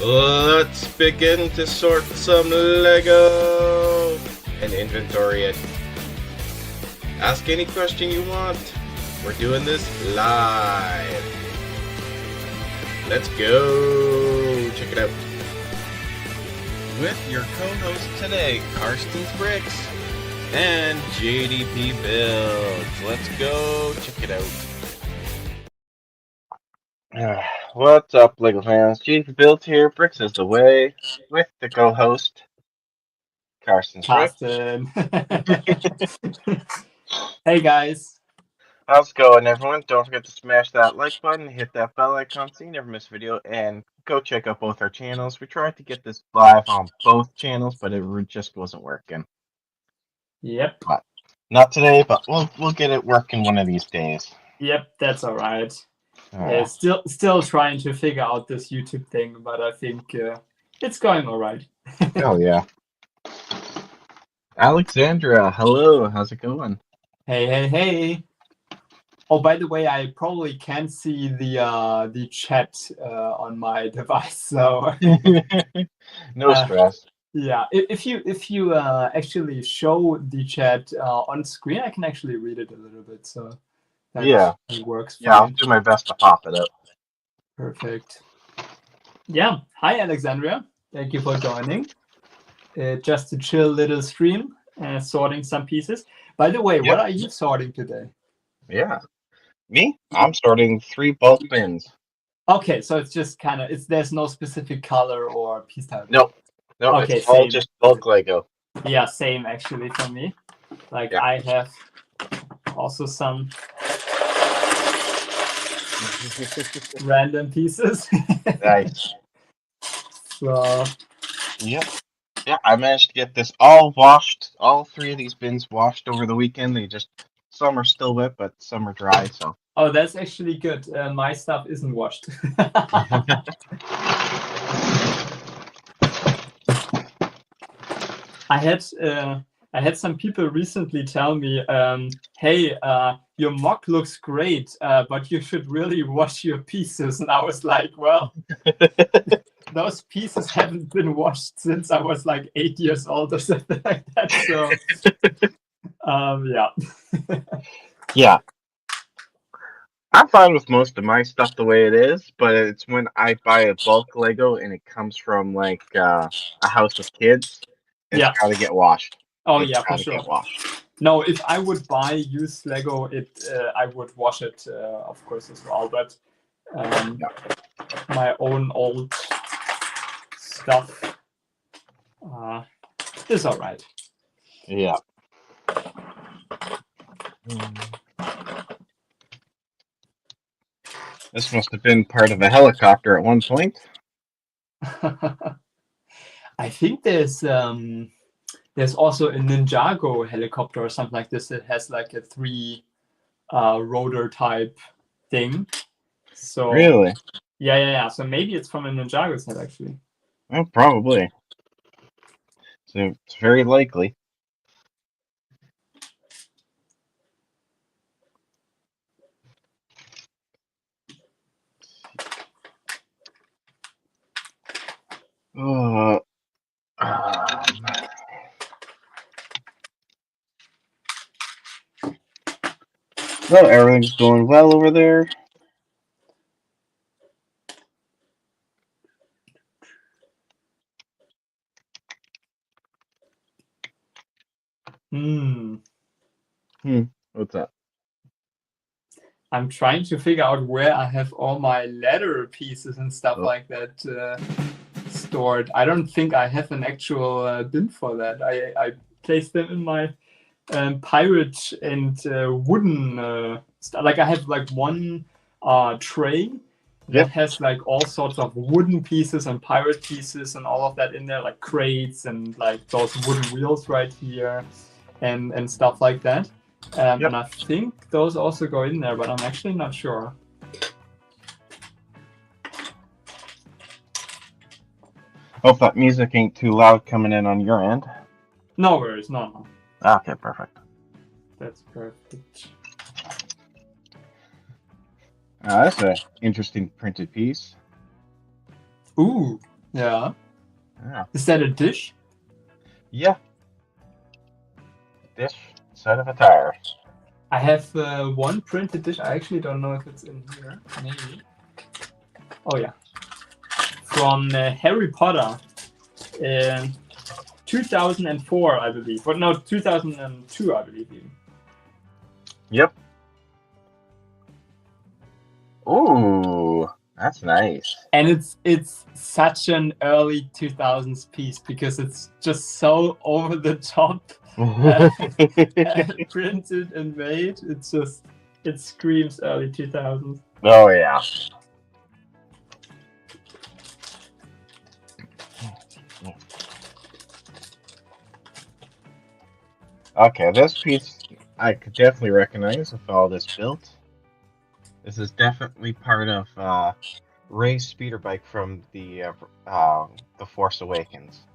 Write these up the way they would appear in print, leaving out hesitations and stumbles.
Let's begin to sort some Lego and inventory it. Ask any question you want. We're doing this live. Let's go. Check it out. With your co-host today, Karsten's Bricks and JDP Builds. Let's go. Check it out. What's up, Lego fans? JDP Builds here. Bricks is the way with the co-host, Karsten's Bricks. Carsten. Hey guys. How's it going, everyone? Don't forget to smash that like button, hit that bell icon so you never miss a video, and go check out both our channels. We tried to get this live on both channels, but it just wasn't working. Yep. Not today, but we'll get it working one of these days. Yep, that's all right. Still trying to figure out this YouTube thing, but I think it's going all right. Oh yeah. Alexandra, hello. How's it going? Hey. Oh, by the way, I probably can't see the chat on my device, so no stress. Yeah, if you actually show the chat on screen, I can actually read it a little bit. So that works fine. Yeah, I'll do my best to pop it up. Perfect. Yeah. Hi, Alexandria. Thank you for joining. Just a chill little stream, sorting some pieces. By the way, what are you sorting today? Yeah. Me? I'm sorting 3 bulk bins. Okay, so it's just kind of there's no specific color or piece type. No, okay, it's all just bulk Lego. Yeah, same actually for me. Like I have also some random pieces. Nice. So yeah, I managed to get this all washed. All 3 of these bins washed over the weekend. Some are still wet, but some are dry. So. Oh, that's actually good. My stuff isn't washed. I had some people recently tell me, "Hey, your mock looks great, but you should really wash your pieces." And I was like, "Well, those pieces haven't been washed since I was like 8 years old or something like that." So, yeah. I'm fine with most of my stuff the way it is, but it's when I buy a bulk Lego and it comes from like a house with kids, it's gotta get washed. Oh yeah, for sure. No, if I would buy used Lego, I would wash it, of course, as well. But my own old stuff is all right. Yeah. This must have been part of a helicopter at one point. I think there's also a Ninjago helicopter or something like this that has like a 3 rotor type thing. So really? Yeah. So maybe it's from a Ninjago set actually. Oh, probably. So it's very likely. Well, everything's going well over there. What's that? I'm trying to figure out where I have all my ladder pieces and stuff like that stored. I don't think I have an actual bin for that. I placed them in my pirate and wooden stuff. Like I have like one tray that has like all sorts of wooden pieces and pirate pieces and all of that in there, like crates and like those wooden wheels right here and stuff like that. And I think those also go in there, but I'm actually not sure. Hope that music ain't too loud coming in on your end. No worries, no. Okay, perfect. That's perfect. That's an interesting printed piece. Ooh, Yeah. Yeah. Is that a dish? Yeah. Dish set of attire. I have one printed dish. I actually don't know if it's in here. Maybe. Oh yeah. From Harry Potter. 2004, I believe. But no, 2002, I believe. Even. Yep. Ooh, that's nice. And it's such an early 2000s piece because it's just so over the top printed and made. It screams early 2000s. Oh yeah. Okay, this piece I could definitely recognize with all this built. This is definitely part of Rey's speeder bike from the Force Awakens.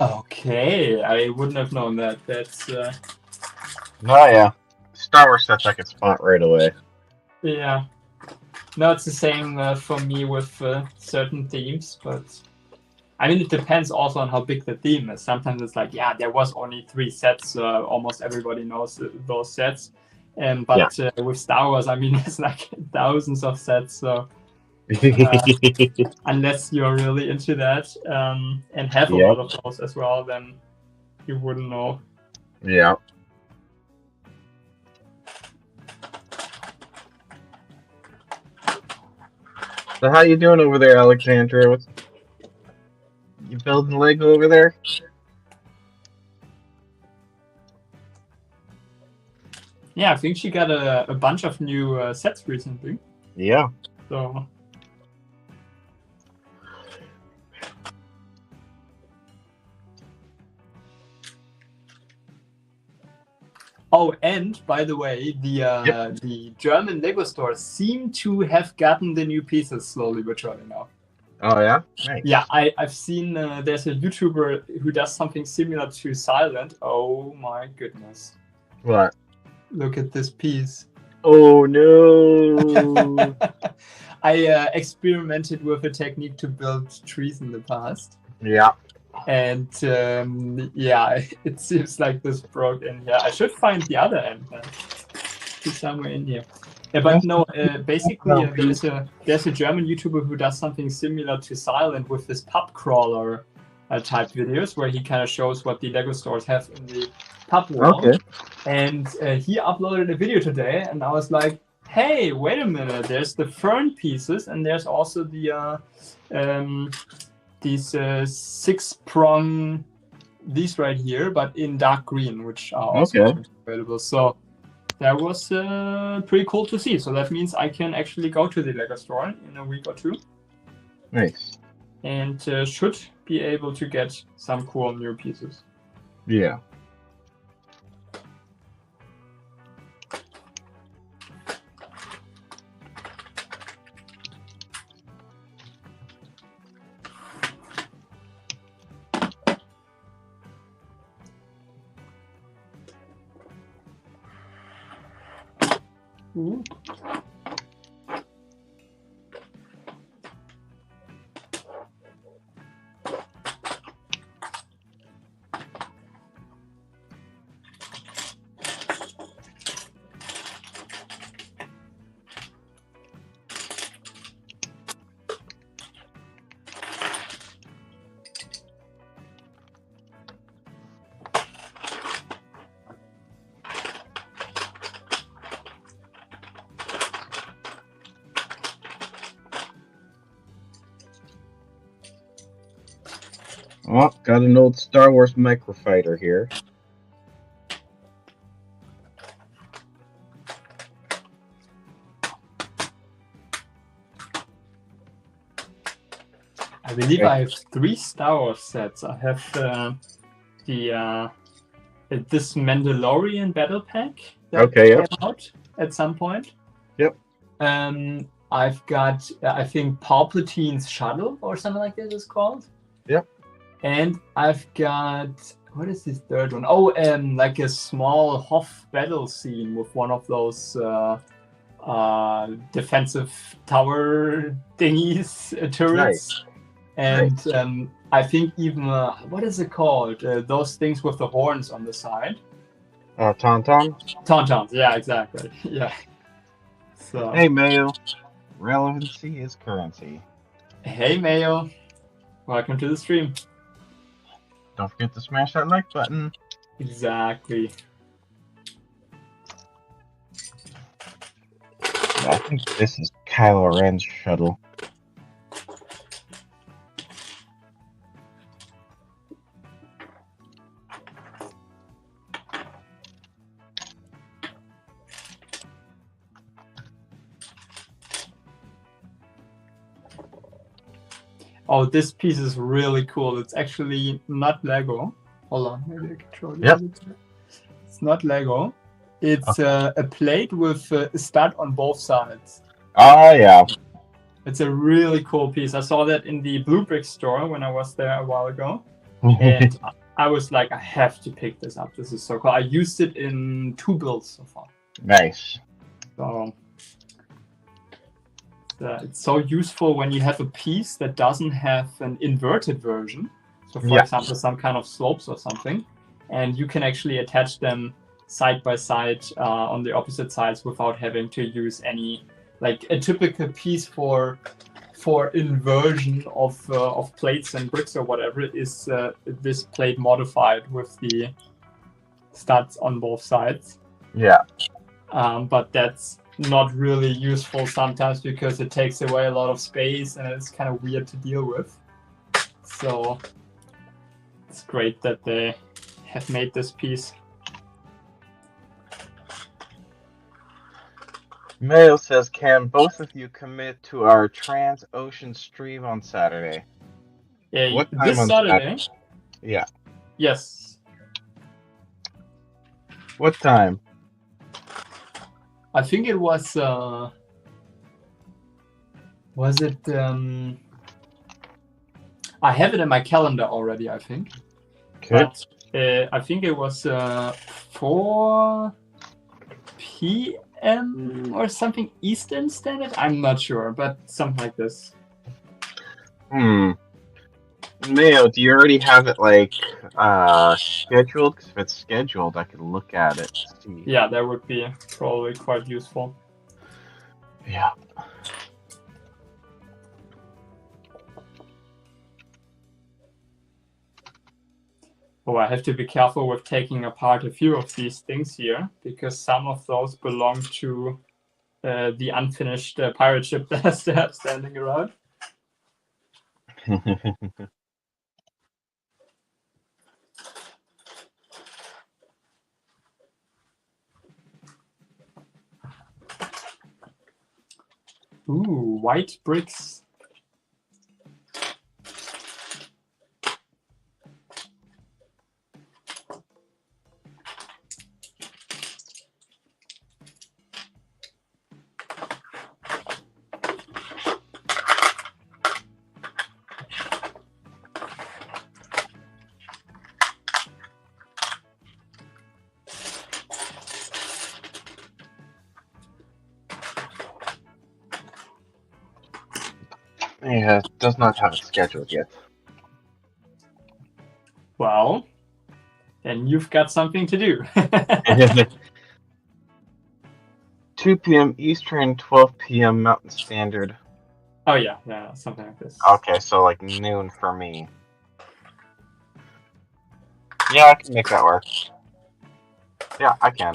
Okay, I wouldn't have known that. That's Oh yeah, Star Wars sets I could spot right away. yeah. No, it's the same for me with certain themes, but I mean, it depends also on how big the theme is. Sometimes it's like, yeah, there was only 3 sets. Almost everybody knows those sets. But with Star Wars, I mean, it's like thousands of sets. So unless you're really into that and have a lot of those as well, then you wouldn't know. Yeah. So how you doing over there, Alexandra? You building Lego over there? Yeah, I think she got a bunch of new sets recently. Yeah. So. Oh, and by the way, the German Lego stores seem to have gotten the new pieces slowly but surely now. Oh yeah? Nice. Yeah, I've seen there's a YouTuber who does something similar to Silent. Oh my goodness. What? Look at this piece. Oh no. I experimented with a technique to build trees in the past. Yeah. And yeah, it seems like this broke in here. I should find the other end then. It's somewhere in here. Yeah, but no, basically there's a German YouTuber who does something similar to Silent with this pub crawler type videos where he kind of shows what the Lego stores have in the pub wall. Okay. And he uploaded a video today, and I was like, hey, wait a minute, there's the fern pieces, and there's also the these 6-prong, these right here, but in dark green, which are also available. So that was pretty cool to see. So that means I can actually go to the Lego store in a week or two. Nice. And should be able to get some cool new pieces. Yeah. Ooh. Oh, got an old Star Wars microfighter here. I believe I have 3 Star Wars sets. I have this Mandalorian battle pack that came out at some point. Yep. I've got I think Palpatine's shuttle or something like this is called. Yep. And I've got, what is this third one? Oh, like a small Hoth battle scene with one of those defensive tower thingies, turrets. Nice. And I think even what is it called? Those things with the horns on the side. Tauntaun? Tauntauns, yeah, exactly. Yeah. So Hey, Mayo. Relevancy is currency. hey Mayo, welcome to the stream. Don't forget to smash that like button. Exactly. I think this is Kylo Ren's shuttle. Oh, this piece is really cool. It's actually not Lego. Hold on, maybe I can show you. Yep. It's not Lego. It's a plate with a stud on both sides. Oh, yeah. It's a really cool piece. I saw that in the Blue Brick store when I was there a while ago. And I was like, I have to pick this up. This is so cool. I used it in 2 builds so far. Nice. So it's so useful when you have a piece that doesn't have an inverted version. So, for example, some kind of slopes or something. And you can actually attach them side by side on the opposite sides without having to use any, like a typical piece for inversion of plates and bricks or whatever is this plate modified with the studs on both sides. Yeah. But that's not really useful sometimes because it takes away a lot of space and it's kind of weird to deal with. So it's great that they have made this piece. Mayo says, can both of you commit to our Trans-Ocean stream on Saturday? Yeah, What time this on Saturday? Yeah. Yes. What time? I think it was it I have it in my calendar already, I think. Okay. But I think it was 4 p.m. or something Eastern Standard. I'm not sure, but something like this. Mayo, do you already have it like scheduled? Because if it's scheduled, I can look at it. See. Yeah, that would be probably quite useful. Yeah. Oh, I have to be careful with taking apart a few of these things here because some of those belong to the unfinished pirate ship that I still have standing around. Ooh, white bricks. Yeah, it does not have it scheduled yet. Well, then you've got something to do. 2 p.m. Eastern, 12 p.m. Mountain Standard. Oh yeah, something like this. Okay, so like noon for me. Yeah, I can make that work. Yeah, I can.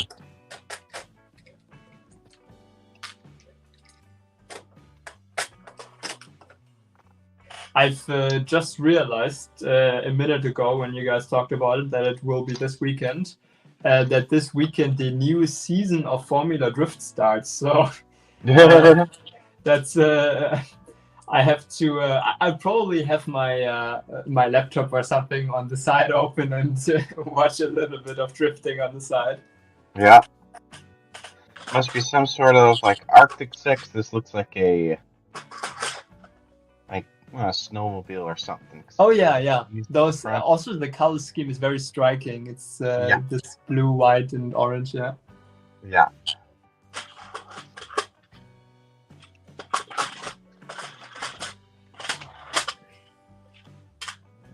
I've just realized a minute ago when you guys talked about it that it will be this weekend. That this weekend the new season of Formula Drift starts. So that's I have to. I probably have my my laptop or something on the side open and watch a little bit of drifting on the side. Yeah. Must be some sort of like Arctic 6. This looks like a snowmobile or something. Oh yeah. Those also the color scheme is very striking. It's this blue, white, and orange. Yeah. Yeah.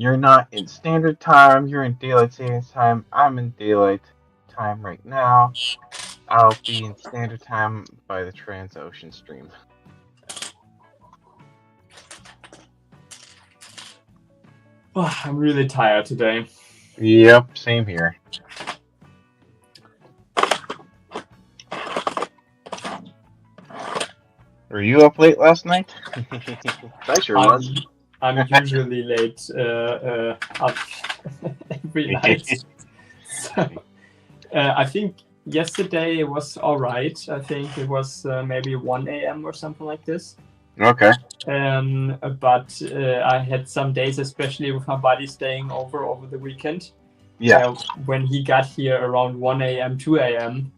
You're not in standard time. You're in daylight savings time. I'm in daylight time right now. I'll be in standard time by the Transocean stream. Oh, I'm really tired today. Yep, same here. Were you up late last night? I sure was. I'm usually late up every night. So, I think yesterday it was all right. I think it was maybe 1 a.m. or something like this. Okay. But I had some days, especially with my buddy staying over the weekend. Yeah. When he got here around 1 a.m., 2 a.m.,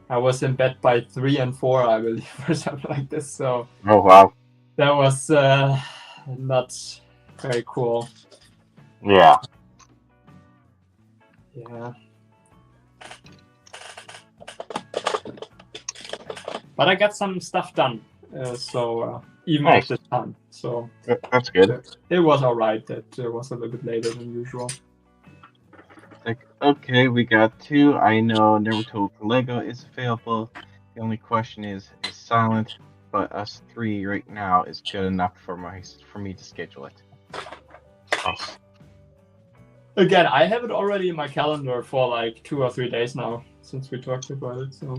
I was in bed by 3 and 4, I believe, or something like this. So Oh, wow. that was not very cool. Yeah. Yeah. But I got some stuff done. Even Nice. at this time. So That's good. it was all right that it was a little bit later than usual. Like, okay, we got 2. I know Naruto Lego is available. The only question is silent, but us 3 right now is good enough for me to schedule it. Nice. Again, I have it already in my calendar for like 2 or 3 days now since we talked about it. So.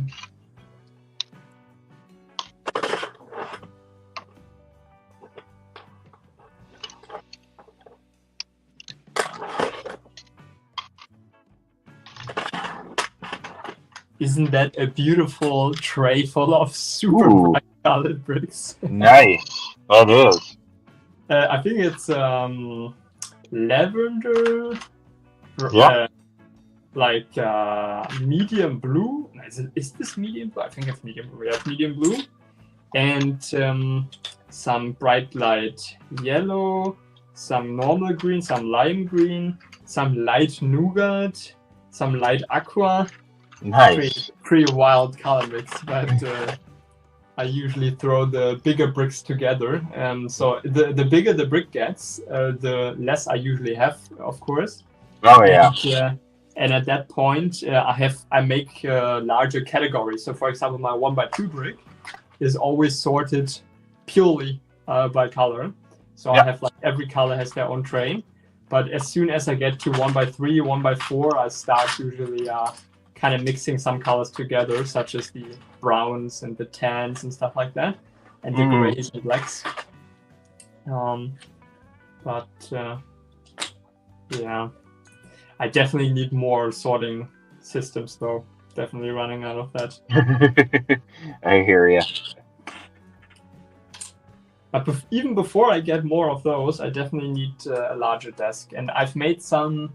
Isn't that a beautiful tray full of super bright colored bricks? Nice. That is. I think it's lavender, like medium blue. Is this medium blue? I think it's medium blue. Yeah, medium blue. And some bright light yellow, some normal green, some lime green, some light nougat, some light aqua. Nice. Pretty wild color mix, but I usually throw the bigger bricks together. So the bigger the brick gets, the less I usually have, of course. Oh yeah. And at that point, I make larger categories. So for example, my 1x2 brick is always sorted purely by color. So I have like every color has their own tray. But as soon as I get to 1x3, 1x4, I start usually kind of mixing some colors together, such as the browns and the tans and stuff like that, and the grays and blacks. Yeah, I definitely need more sorting systems, though. Definitely running out of that. I hear ya. But even before I get more of those, I definitely need a larger desk, and I've made some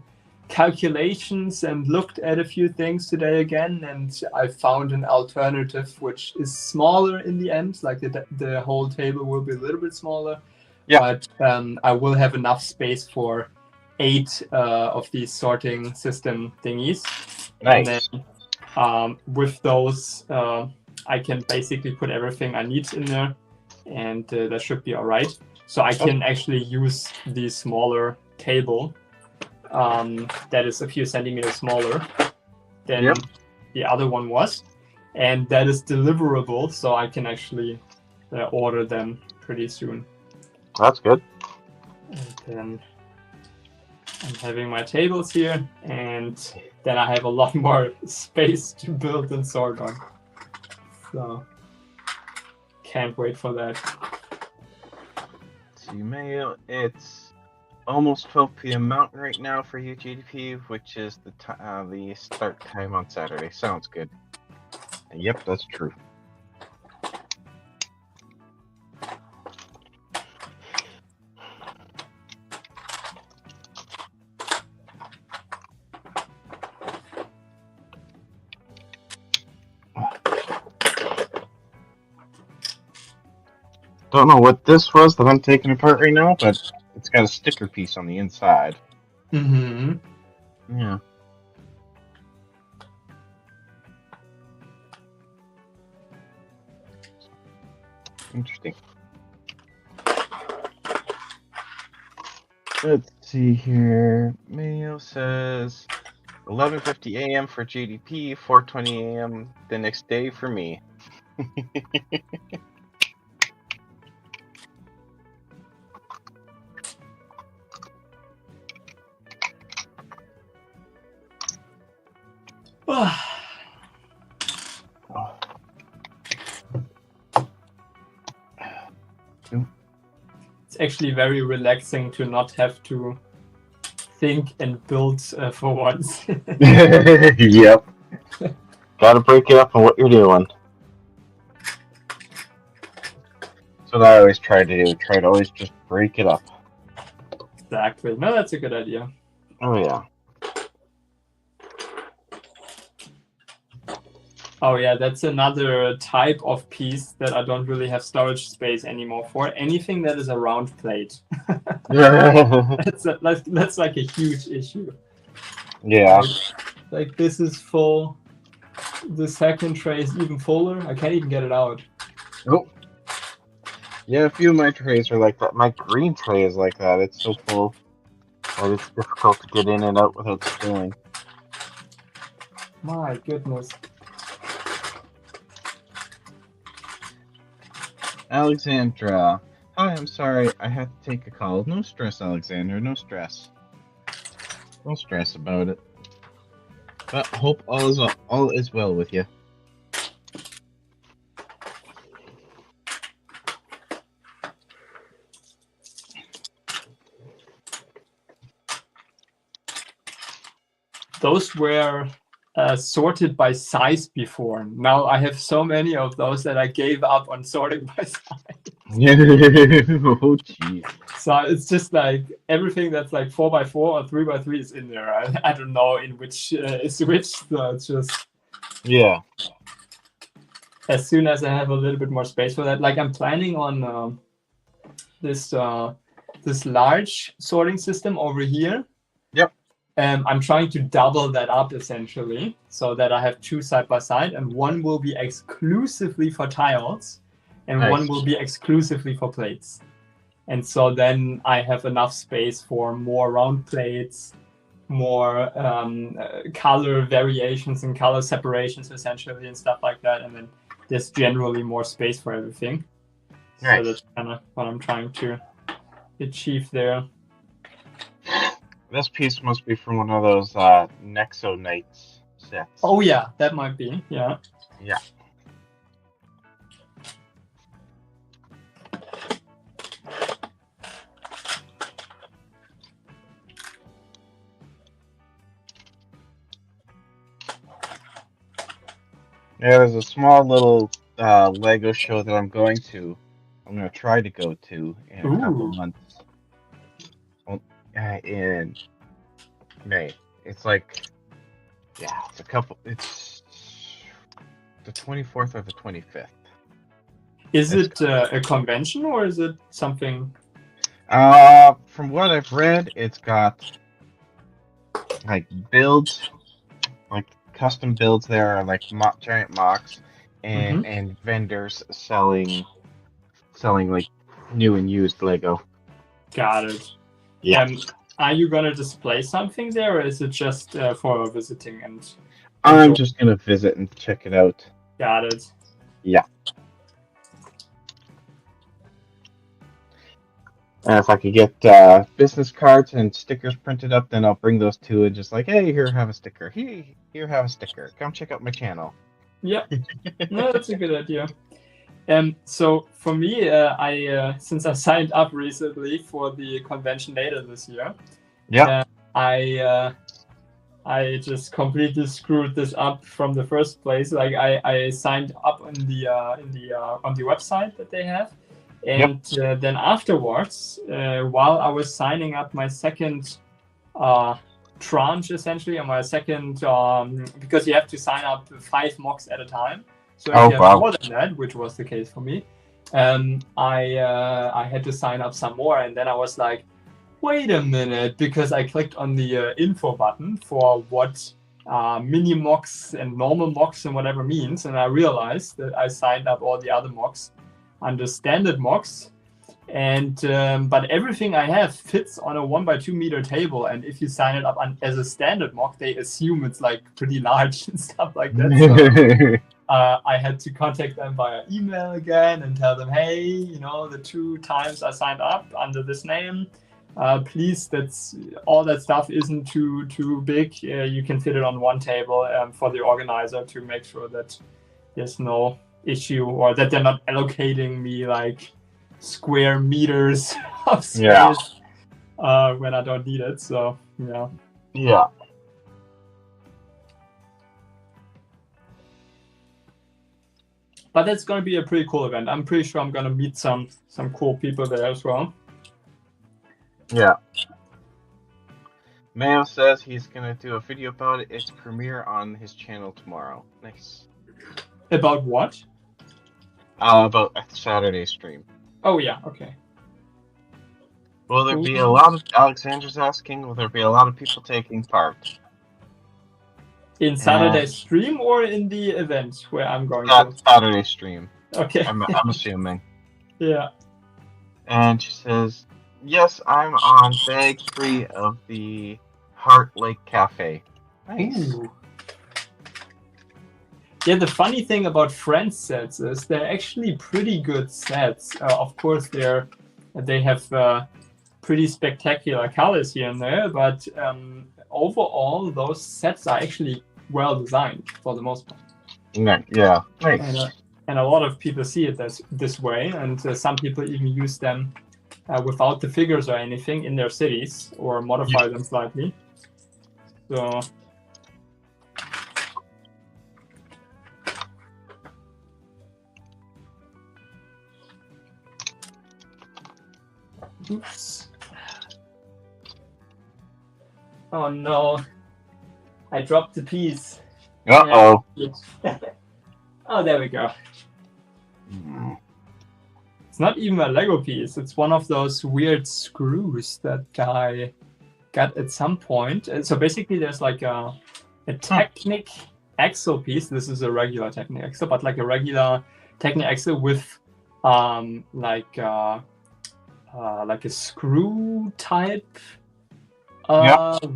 calculations and looked at a few things today again, and I found an alternative which is smaller in the end. Like the whole table will be a little bit smaller, but I will have enough space for 8 of these sorting system thingies. Nice. And then with those, I can basically put everything I need in there, and that should be all right. So I can actually use the smaller table that is a few centimeters smaller than the other one was, and that is deliverable, so I can actually order them pretty soon. That's good. And then I'm having my tables here, and then I have a lot more space to build and sort on. So can't wait for that. Gmail, it's almost 12 p.m. Mountain right now for you, GDP, which is the start time on Saturday. Sounds good. Yep, that's true. Don't know what this was that I'm taking apart right now, but it's got a sticker piece on the inside. Mm-hmm. Yeah. Interesting. Let's see here. Mayo says 11:50 a.m. for GDP, 4:20 a.m. the next day for me. It's actually very relaxing to not have to think and build for once. Yep. Gotta break it up on what you're doing. That's what I always try to do. Try to always just break it up. Exactly. No, that's a good idea. Oh, yeah. Oh yeah, that's another type of piece that I don't really have storage space anymore for. Anything that is a round plate. That's like a huge issue. Yeah. Like this is full. The second tray is even fuller. I can't even get it out. Oh. Yeah, a few of my trays are like that. My green tray is like that. It's so full that it's difficult to get in and out without spilling. My goodness. Alexandra. Hi, I'm sorry. I had to take a call. No stress, Alexander. No stress. No stress about it. But hope all is well with you. Those were sorted by size before. Now I have so many of those that I gave up on sorting by size. Oh, gee. So it's just like everything that's like 4x4 or 3x3 is in there. I don't know in which is which. So it's just Yeah. as soon as I have a little bit more space for that. Like I'm planning on this large sorting system over here. Yep. I'm trying to double that up essentially, so that I have two side by side, and one will be exclusively for tiles, and Nice. one will be exclusively for plates. And so then I have enough space for more round plates, more color variations and color separations essentially and stuff like that. And then there's generally more space for everything. Nice. So that's kind of what I'm trying to achieve there. This piece must be from one of those Nexo Knights sets. Oh yeah, that might be, yeah. Yeah. Yeah, there's a small little Lego show that I'm going to try to go to in a couple Ooh. of months. In May. It's like, yeah, it's the 24th or the 25th. Is it a convention or is it something? From what I've read, it's got like builds, like custom builds there are like giant mocks and vendors selling like new and used Lego. Got it. Yeah. Are you gonna display something there, or is it just for visiting and? I'm just gonna visit and check it out. Got it. Yeah. And if I could get business cards and stickers printed up, then I'll bring those to it. Just like, hey, here, have a sticker. Here, have a sticker. Come check out my channel. Yeah, no, that's a good idea. So for me, I since I signed up recently for the convention later this year, yeah, I just completely screwed this up from the first place. Like I signed up on the website that they have, and then afterwards, while I was signing up my second tranche, essentially, on my second, because you have to sign up 5 mocks at a time. So if you have more than that, which was the case for me, I had to sign up some more, and then I was like, wait a minute, because I clicked on the info button for what mini mocks and normal mocks and whatever means, and I realized that I signed up all the other mocks under standard mocks, And but everything I have fits on a 1x2 meter table, and if you sign it up as a standard mock, they assume it's like pretty large and stuff like that. So I had to contact them via email again and tell them, hey, you know, the 2 times I signed up under this name, please, that's all that stuff isn't too big. You can fit it on one table for the organizer to make sure that there's no issue, or that they're not allocating me like square meters of space when I don't need it. So Yeah. But that's going to be a pretty cool event. I'm pretty sure I'm going to meet some cool people there as well. Yeah. Mayo says he's going to do a video about it. It's premiere on his channel tomorrow. Nice. About what? About a Saturday stream. Oh, yeah. Okay. Will there be a lot of... Alexander's asking, will there be a lot of people taking part? In Saturday's stream or in the event where I'm going to? Saturday stream. Okay. I'm assuming. Yeah. And she says, yes, I'm on bag 3 of the Heart Lake Cafe. Nice. Ooh. Yeah, the funny thing about Friends sets is they're actually pretty good sets. Of course, they have pretty spectacular colors here and there, but overall, those sets are actually well designed for the most part. Yeah, nice. And a lot of people see it this way, and some people even use them without the figures or anything in their cities, or modify them slightly. So. Oops. Oh no. I dropped the piece. Uh-oh. Oh, there we go. It's not even a Lego piece. It's one of those weird screws that I got at some point. So basically there's like a Technic axle piece. This is a regular Technic axle, but like a regular Technic axle with like a screw type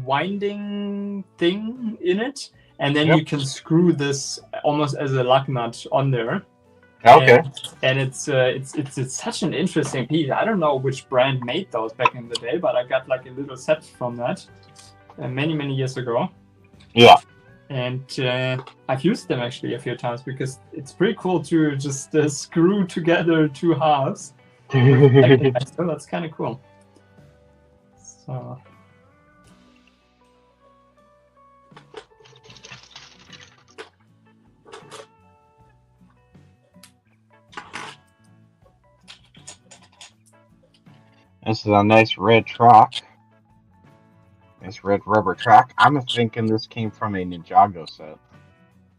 winding thing in it, and then you can screw this almost as a lug nut on there. Okay. And it's such an interesting piece. I don't know which brand made those back in the day, but I got like a little set from that many years ago. Yeah. And I've used them actually a few times because it's pretty cool to just screw together 2 halves. So that's kind of cool. So. This is a nice red track. Nice red rubber track. I'm thinking this came from a Ninjago set.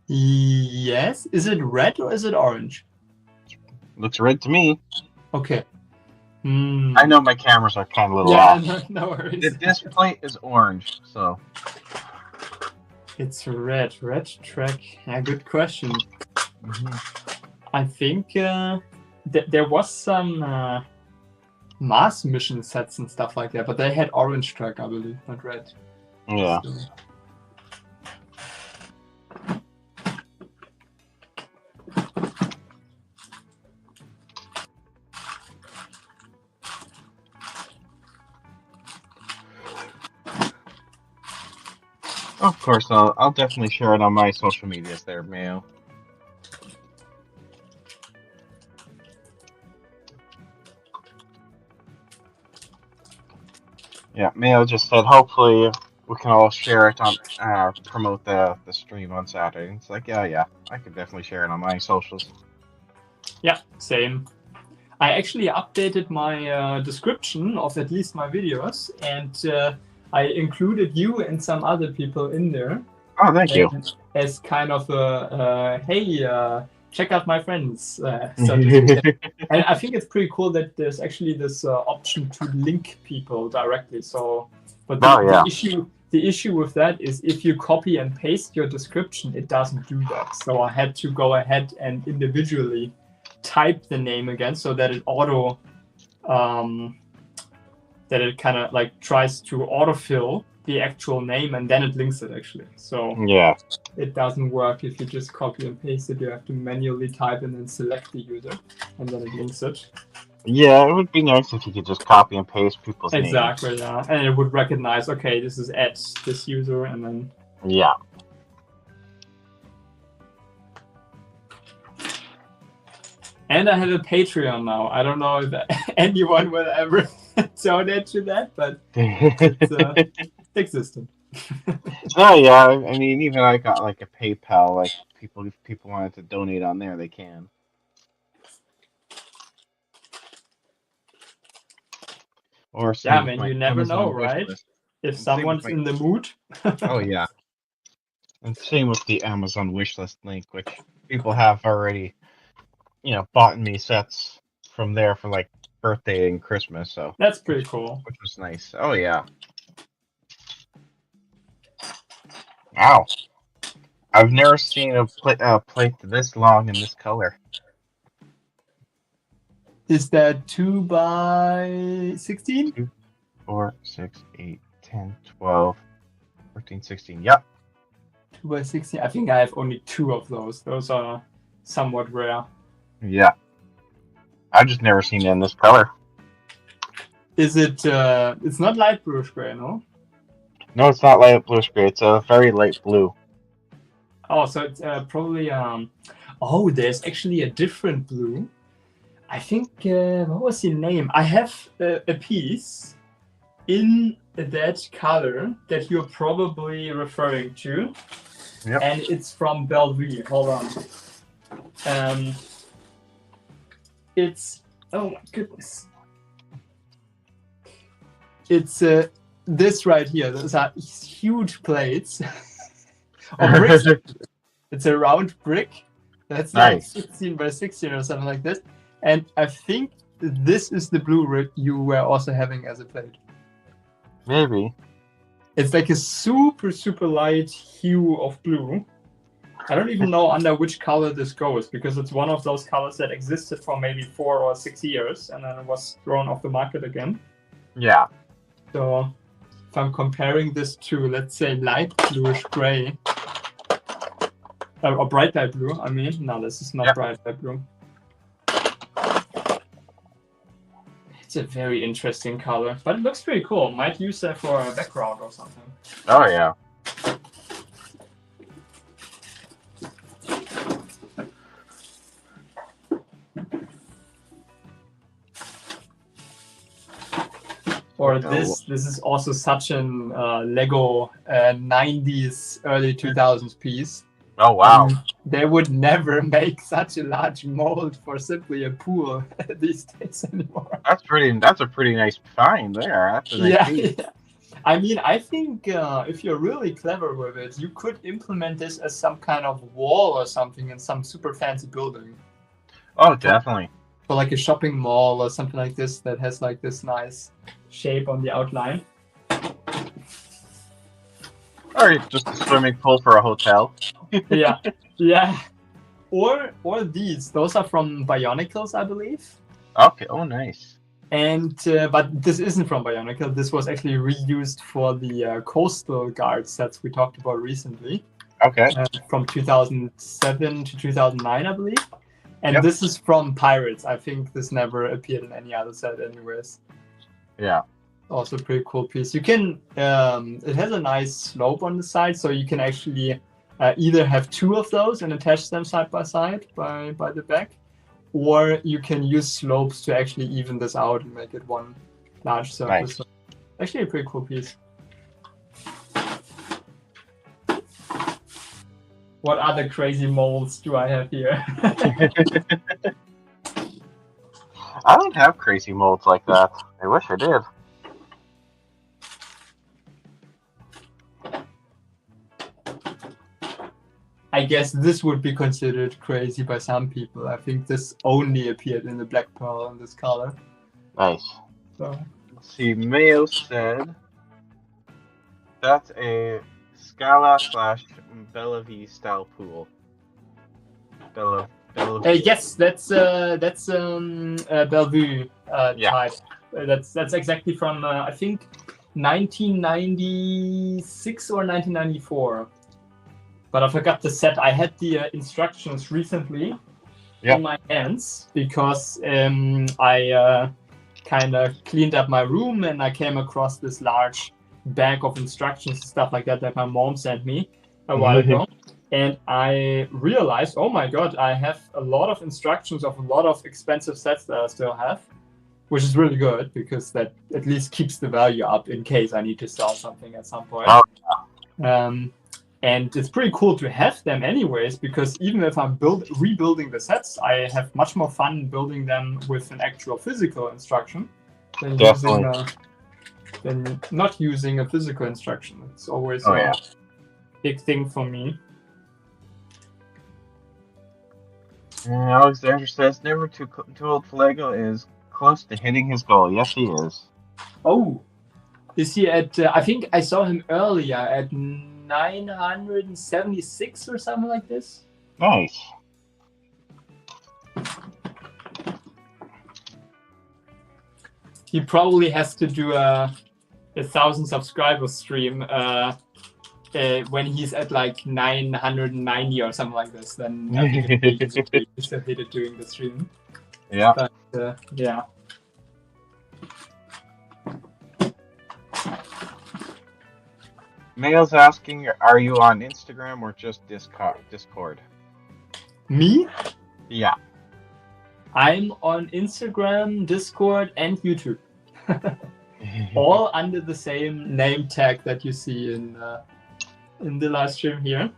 Yes. Is it red or is it orange? Looks red to me. Okay. I know my cameras are kind of a little off. Yeah, no worries. The display is orange, so. It's red. Red track. Yeah, good question. I think there was some Mars mission sets and stuff like that, but they had orange track, I believe, not red. Yeah. So. Of course, I'll definitely share it on my social medias there, Mayo. Yeah, Mayo just said hopefully we can all share it on, promote the stream on Saturday. It's like, yeah, I could definitely share it on my socials. Yeah, same. I actually updated my description of at least my videos, and I included you and some other people in there. Oh, thank you. As kind of a, hey, check out my friends. And I think it's pretty cool that there's actually this option to link people directly. So, but the issue with that is if you copy and paste your description, it doesn't do that. So I had to go ahead and individually type the name again so that it auto that it kind of like tries to autofill the actual name and then it links it actually. So Yeah. it doesn't work if you just copy and paste it. You have to manually type and then select the user, and then it links it. Yeah, it would be nice if you could just copy and paste people's names. Exactly, yeah. And it would recognize, okay, this is at this user, and then... Yeah. And I have a Patreon now. I don't know if anyone will ever donate to that, but it's existent. Oh yeah, I mean, even I got like a PayPal. Like if people wanted to donate on there, they can. Or yeah, man, you never know, right? If someone's in the mood. Oh yeah. And same with the Amazon wishlist link, which people have already, bought me sets from there for like birthday and Christmas. So that's pretty cool. Which was nice. Oh yeah. Wow. I've never seen a plate this long in this color. Is that 2 by 16? 2, 4, 6, 8, 10, 12, 14, 16. Yep. 2 by 16. I think I have only 2 of those. Those are somewhat rare. Yeah. I've just never seen it in this color. Is it, it's not light bluish gray, no? No, it's not light bluish gray. It's a very light blue. Oh, so it's probably, oh, there's actually a different blue. I think, what was the name? I have a piece in that color that you're probably referring to. Yep. And it's from Bellevue. Hold on. It's, oh my goodness. It's this right here. Those are huge plates. Or bricks. It's a round brick. That's nice. Like 16 by 16 or something like this. And I think this is the blue you were also having as a plate. Maybe. It's like a super, super light hue of blue. I don't even know under which color this goes, because it's one of those colors that existed for maybe 4 or 6 years and then it was thrown off the market again. Yeah. So if I'm comparing this to, let's say, light bluish gray, or bright light blue, I mean, no, this is not bright light blue. It's a very interesting color, but it looks pretty cool. Might use that for a background or something. Oh yeah. Or this is also such an Lego 90s, early 2000s piece. Oh wow. They would never make such a large mold for simply a pool these days anymore. That's a pretty nice find there. That's a nice piece. Yeah. I mean, I think if you're really clever with it, you could implement this as some kind of wall or something in some super fancy building. Oh, definitely. For like a shopping mall or something like this that has like this nice shape on the outline. Or just a swimming pool for a hotel. yeah. Or these. Those are from Bionicles, I believe. Okay. Oh, nice. And but this isn't from Bionicle. This was actually reused for the Coastal Guard sets we talked about recently. Okay. From 2007 to 2009, I believe. And this is from Pirates. I think this never appeared in any other set anyways. Yeah. Also pretty cool piece. You can, it has a nice slope on the side, so you can actually either have 2 of those and attach them side by side by the back, or you can use slopes to actually even this out and make it one large surface. Nice. So actually a pretty cool piece. What other crazy molds do I have here? I don't have crazy molds like that. I wish I did. I guess this would be considered crazy by some people. I think this only appeared in the Black Pearl in this color. Nice. So. Let's see, Mayo said that's a Scala / Bellevue style pool. Bellevue. Yes, that's Bellevue. Yeah. type. That's exactly from I think 1996 or 1994. But I forgot the set. I had the instructions recently Yeah. in my hands because I kind of cleaned up my room and I came across this large bag of instructions and stuff like that my mom sent me a while ago. And I realized, oh my god, I have a lot of instructions of a lot of expensive sets that I still have, which is really good because that at least keeps the value up in case I need to sell something at some point. Oh, And it's pretty cool to have them anyways, because even if I'm rebuilding the sets, I have much more fun building them with an actual physical instruction than not using a physical instruction. It's always a big thing for me. Alexander says never too old for Lego is close to hitting his goal. Yes, he is. Oh, is he at? I think I saw him earlier at 976 or something like this. Nice. He probably has to do a 1,000 subscriber stream when he's at like 990 or something like this. Then I think he's hated doing the stream. Yeah. But yeah. Mail's asking, are you on Instagram or just Discord? Me? Yeah. I'm on Instagram, Discord, and YouTube. All under the same name tag that you see in the live stream here.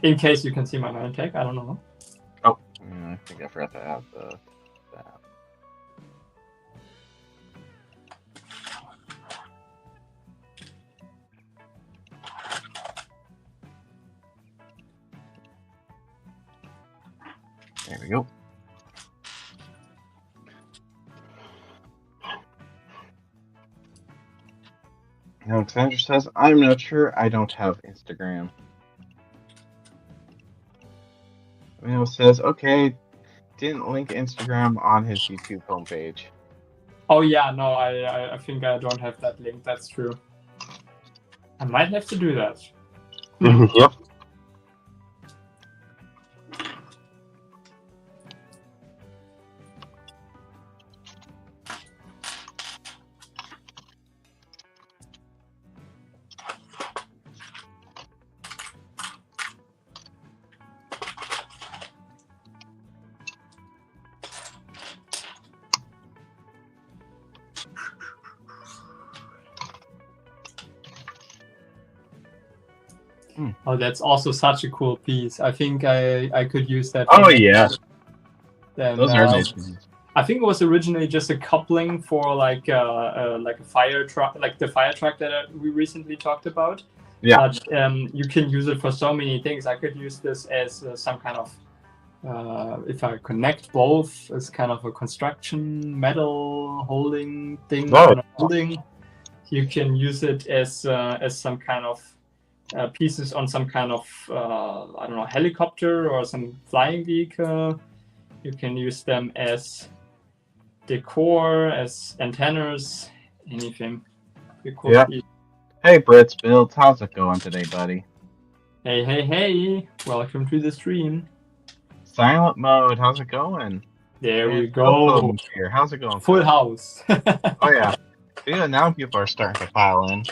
In case you can see my name tag, I don't know. Oh, yeah, I think I forgot to add that. There we go. Alexander says, I'm not sure. I don't have Instagram. Mail says, okay, didn't link Instagram on his YouTube homepage. Oh yeah, no, I think I don't have that link. That's true. I might have to do that. Yep. Oh, that's also such a cool piece. I think I could use that. Oh yeah. Then, Those are nice. I think it was originally just a coupling for like a fire truck, like the fire truck that we recently talked about. Yeah. But you can use it for so many things. I could use this as some kind of, if I connect both, as kind of a construction metal holding thing. Right. Holding. You can use it as some kind of pieces on some kind of I don't know, helicopter or some flying vehicle. You can use them as decor, as antennas, anything. Cool. Yeah. Hey, Brits Builds, how's it going today, buddy? Hey! Welcome to the stream. Silent Mode, how's it going? There we And go. Here. How's it going? Full house. Oh yeah. Yeah, now people are starting to pile in.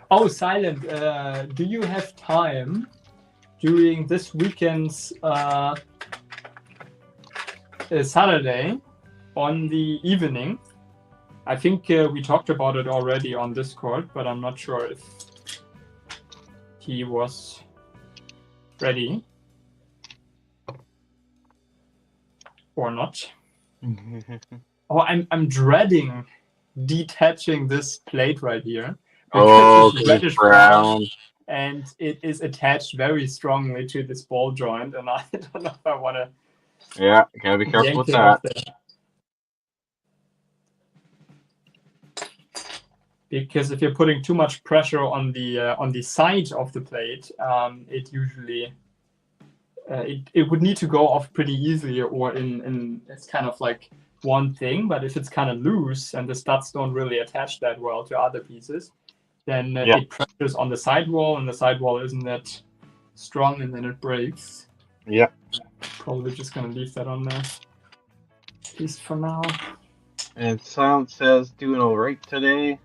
Oh, Silent, do you have time during this weekend's Saturday on the evening? I think we talked about it already on Discord, but I'm not sure if he was ready or not. Oh, I'm dreading detaching this plate right here. Oh, It's reddish brown. and it is attached very strongly to this ball joint, and I don't know if I want to. Yeah, gotta be careful with that. Because if you're putting too much pressure on the side of the plate, it usually it would need to go off pretty easily, or in it's kind of like one thing. But if it's kind of loose and the studs don't really attach that well to other pieces, then it pressures on the sidewall, and the sidewall isn't that strong, and then it breaks. Yeah. Probably just gonna leave that on there, at least for now. And Silent says, doing all right today.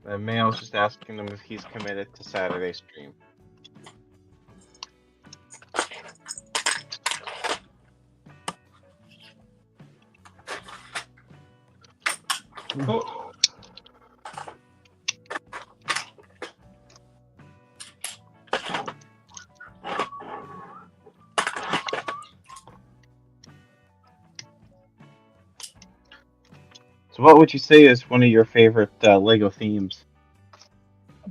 And Mail's just asking him if he's committed to Saturday's stream. Oh. So what would you say is one of your favorite Lego themes?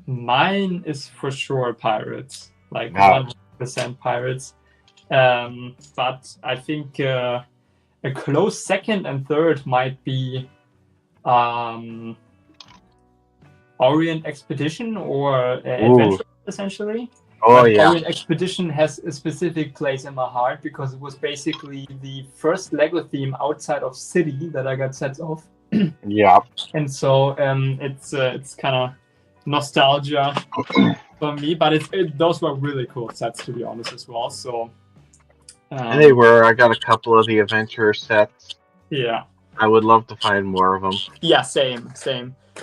Mine is for sure pirates, like Wow. 100% pirates. But I think a close second and third might be Orient Expedition or Adventure, essentially. Oh, But yeah. Orient Expedition has a specific place in my heart because it was basically the first Lego theme outside of City that I got sets of. Yeah. And so it's kind of nostalgia for me, but those were really cool sets, to be honest, as well. So They were. I got a couple of the adventure sets. yeah, I would love to find more of them. yeah, same.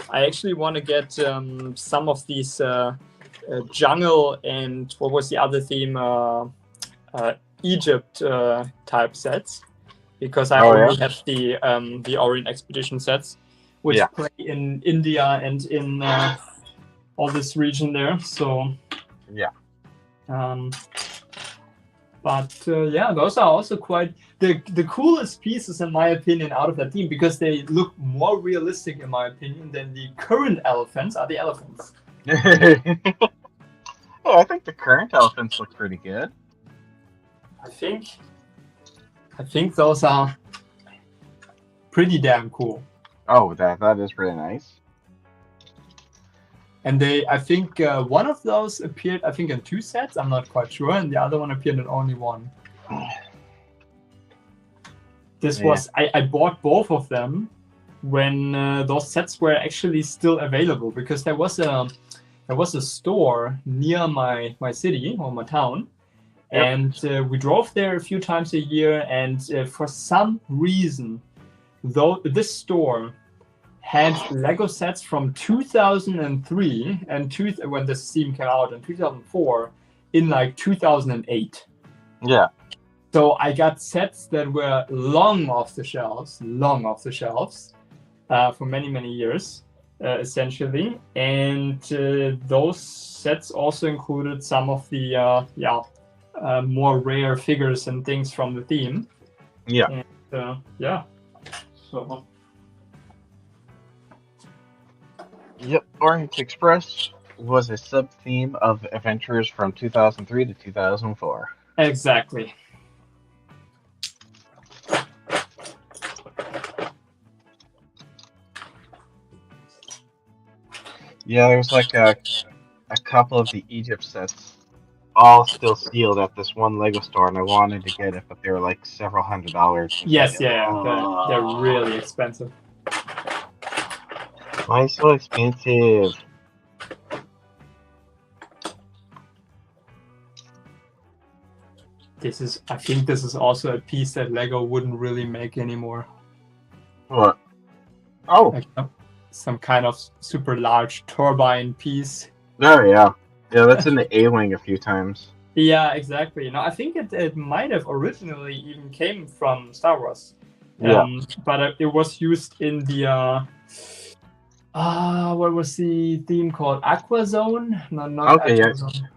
I actually want to get some of these jungle and what was the other theme, Egypt type sets, because I only have the Orient Expedition sets, which play in India and in all this region there. So yeah. Those are also quite the coolest pieces, in my opinion, out of that theme, because they look more realistic, in my opinion, than the current elephants are the elephants. Oh, I think the current elephants look pretty good. I think those are pretty damn cool. Oh, that is really nice. And I think one of those appeared, I think, in 2 sets. I'm not quite sure, and the other one appeared in only 1. This was I bought both of them when those sets were actually still available, because there was a store near my city or my town. Yep. And we drove there a few times a year, and for some reason, though this store had Lego sets from 2003 and when this theme came out in 2004, in like 2008. Yeah. So I got sets that were long off the shelves, for many, many years, essentially. And those sets also included some of the more rare figures and things from the theme. Yeah. And, So. Yep. Orient Express was a sub-theme of Adventures from 2003 to 2004. Exactly. Yeah, there's like a couple of the Egypt sets, all still sealed at this one Lego store, and I wanted to get it, but they were like several $100s. Yes, they're really expensive. Why so expensive? I think this is also a piece that Lego wouldn't really make anymore. What? Oh. Like some kind of super large turbine piece. Oh, yeah. Yeah, that's in the A-Wing a few times. Yeah, exactly. No, I think it might have originally even came from Star Wars. Yeah. But it was used in the what was the theme called? Aqua Zone? No, not Okay, Aqua yeah. Zone.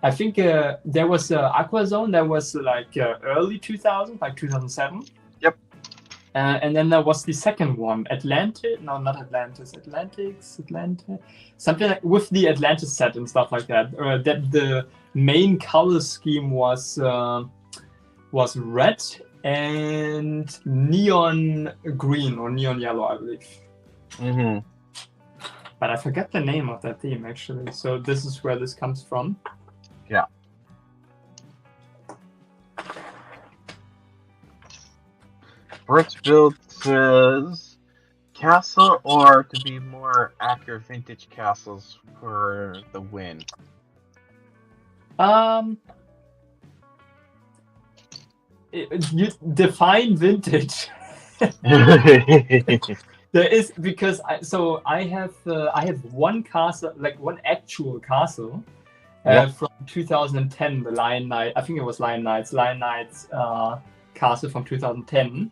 I think there was Aqua Zone that was like early 2000, like 2007. Yep. And then there was the second one, Atlantis. No, not Atlantis. Atlantis. Something like with the Atlantis set and stuff like that. That the main color scheme was red and neon green or neon yellow, I believe. Mm-hmm. But I forget the name of that theme, actually. So this is where this comes from. Yeah. Brits Build says castle, or to be more accurate, vintage castles for the win. You define vintage. There is, because I have one castle, like one actual castle, from 2010, the Lion Knight. I think it was Lion Knight's castle from 2010,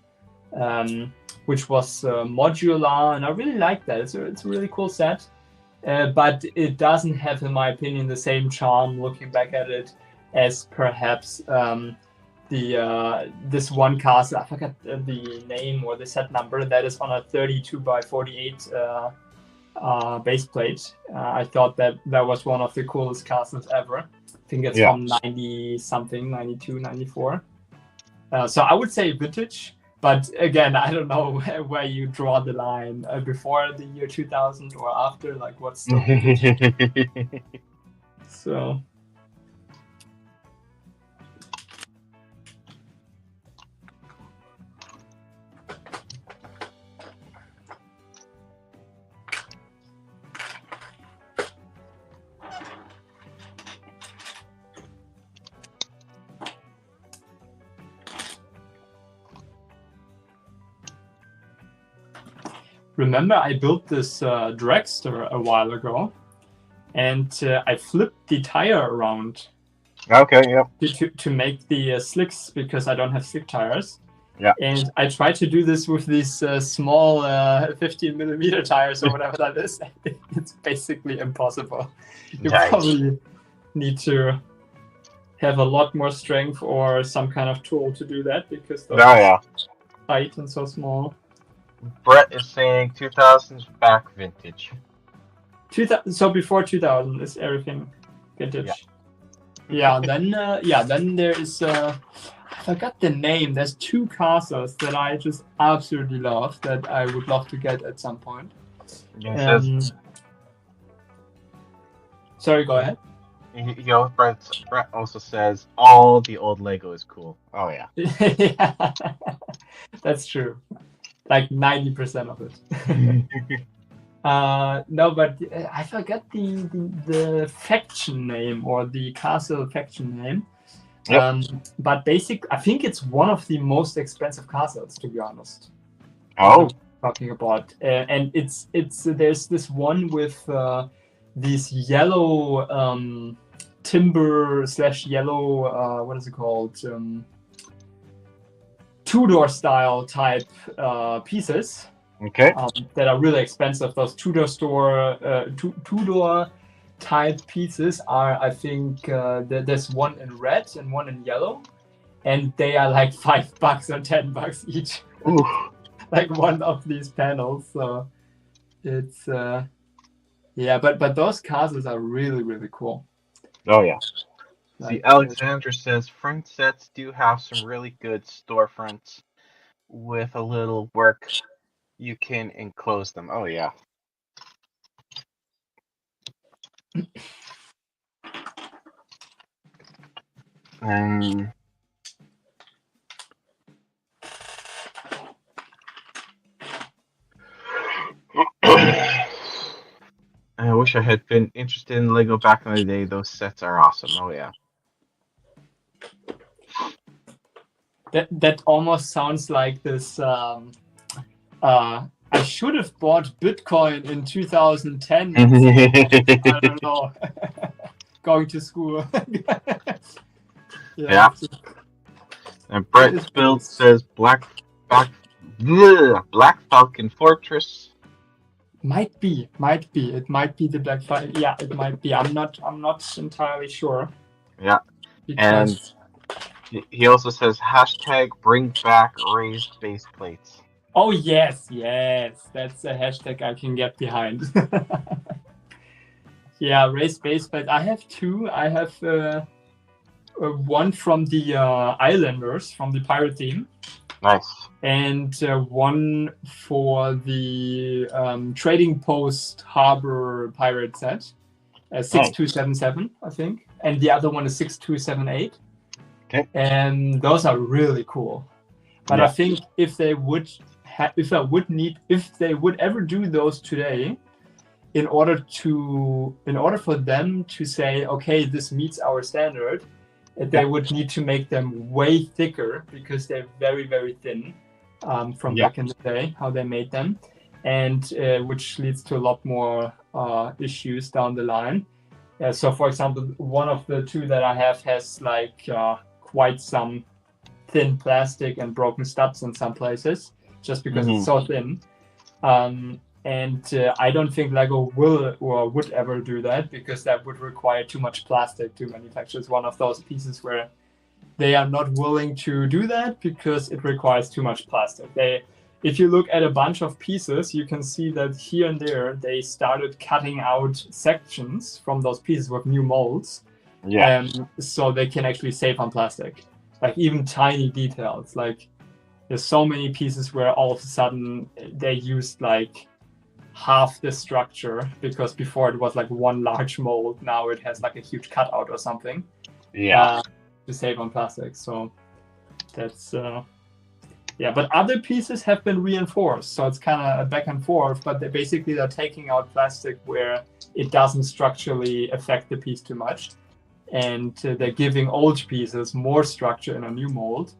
which was modular, and I really like that. It's a really cool set, but it doesn't have, in my opinion, the same charm looking back at it as perhaps this one castle. I forgot the name or the set number, that is on a 32 by 48 base plate. I thought that was one of the coolest castles ever. I think it's from 90 something, 92, 94. So I would say vintage, but again, I don't know where you draw the line, before the year 2000 or after, like what's still vintage. So remember, I built this dragster a while ago, and I flipped the tire around. Okay, yep. To make the slicks, because I don't have slick tires. Yeah. And I tried to do this with these small 15mm tires or whatever that is. It's basically impossible. You probably need to have a lot more strength or some kind of tool to do that, because they're tight and so small. Brett is saying 2000s back vintage. So before 2000 is everything vintage. Then there is I forgot the name. There's two castles that I just absolutely love, that I would love to get at some point. Sorry, go ahead. Brett also says all the old Lego is cool. Oh yeah. Yeah, that's true. Like 90% of it. No, but I forgot the faction name, or the castle faction name. Yep. But I think it's one of the most expensive castles, to be honest. Oh. Talking about, and it's there's this one with these yellow timber / yellow what is it called? Tudor style type pieces. Okay. That are really expensive. Those Tudor type pieces are, I think, there's one in red and one in yellow, and they are like $5 or $10 each. Like one of these panels. So it's but those castles are really, really cool. Oh yeah. See, Alexandra says front sets do have some really good storefronts. With a little work, you can enclose them. Oh yeah. I wish I had been interested in Lego back in the day. Those sets are awesome. Oh yeah. That almost sounds like this. I should have bought Bitcoin in 2010. I don't know. Going to school. Yeah. And Brett Build says Black Falcon Fortress. Might be. It might be the Black Falcon. Yeah, it might be. I'm not entirely sure. Yeah. And he also says #bring back raised base plates. Oh yes, that's a hashtag I can get behind. Yeah, raised base plate. I have two. I have one from the Islanders, from the pirate team. Nice. And one for the Trading Post Harbor pirate set, 6277, I think, and the other one is 6278. Okay. And those are really cool. But Yeah. I think if they would ever do those today, in order for them to say, okay, this meets our standard, they would need to make them way thicker because they're very, very thin from back in the day, how they made them, and which leads to a lot more issues down the line. So, for example, one of the two that I have has like quite some thin plastic and broken studs in some places, just because it's so thin. And I don't think Lego will or would ever do that, because that would require too much plastic to manufacture. It's one of those pieces where they are not willing to do that because it requires too much plastic. If you look at a bunch of pieces, you can see that here and there they started cutting out sections from those pieces with new molds, so they can actually save on plastic, like even tiny details. Like there's so many pieces where all of a sudden they used like half the structure, because before it was like one large mold, now it has like a huge cutout or something. To save on plastic. So that's but other pieces have been reinforced, so it's kind of a back and forth, but they're taking out plastic where it doesn't structurally affect the piece too much, and they're giving old pieces more structure in a new mold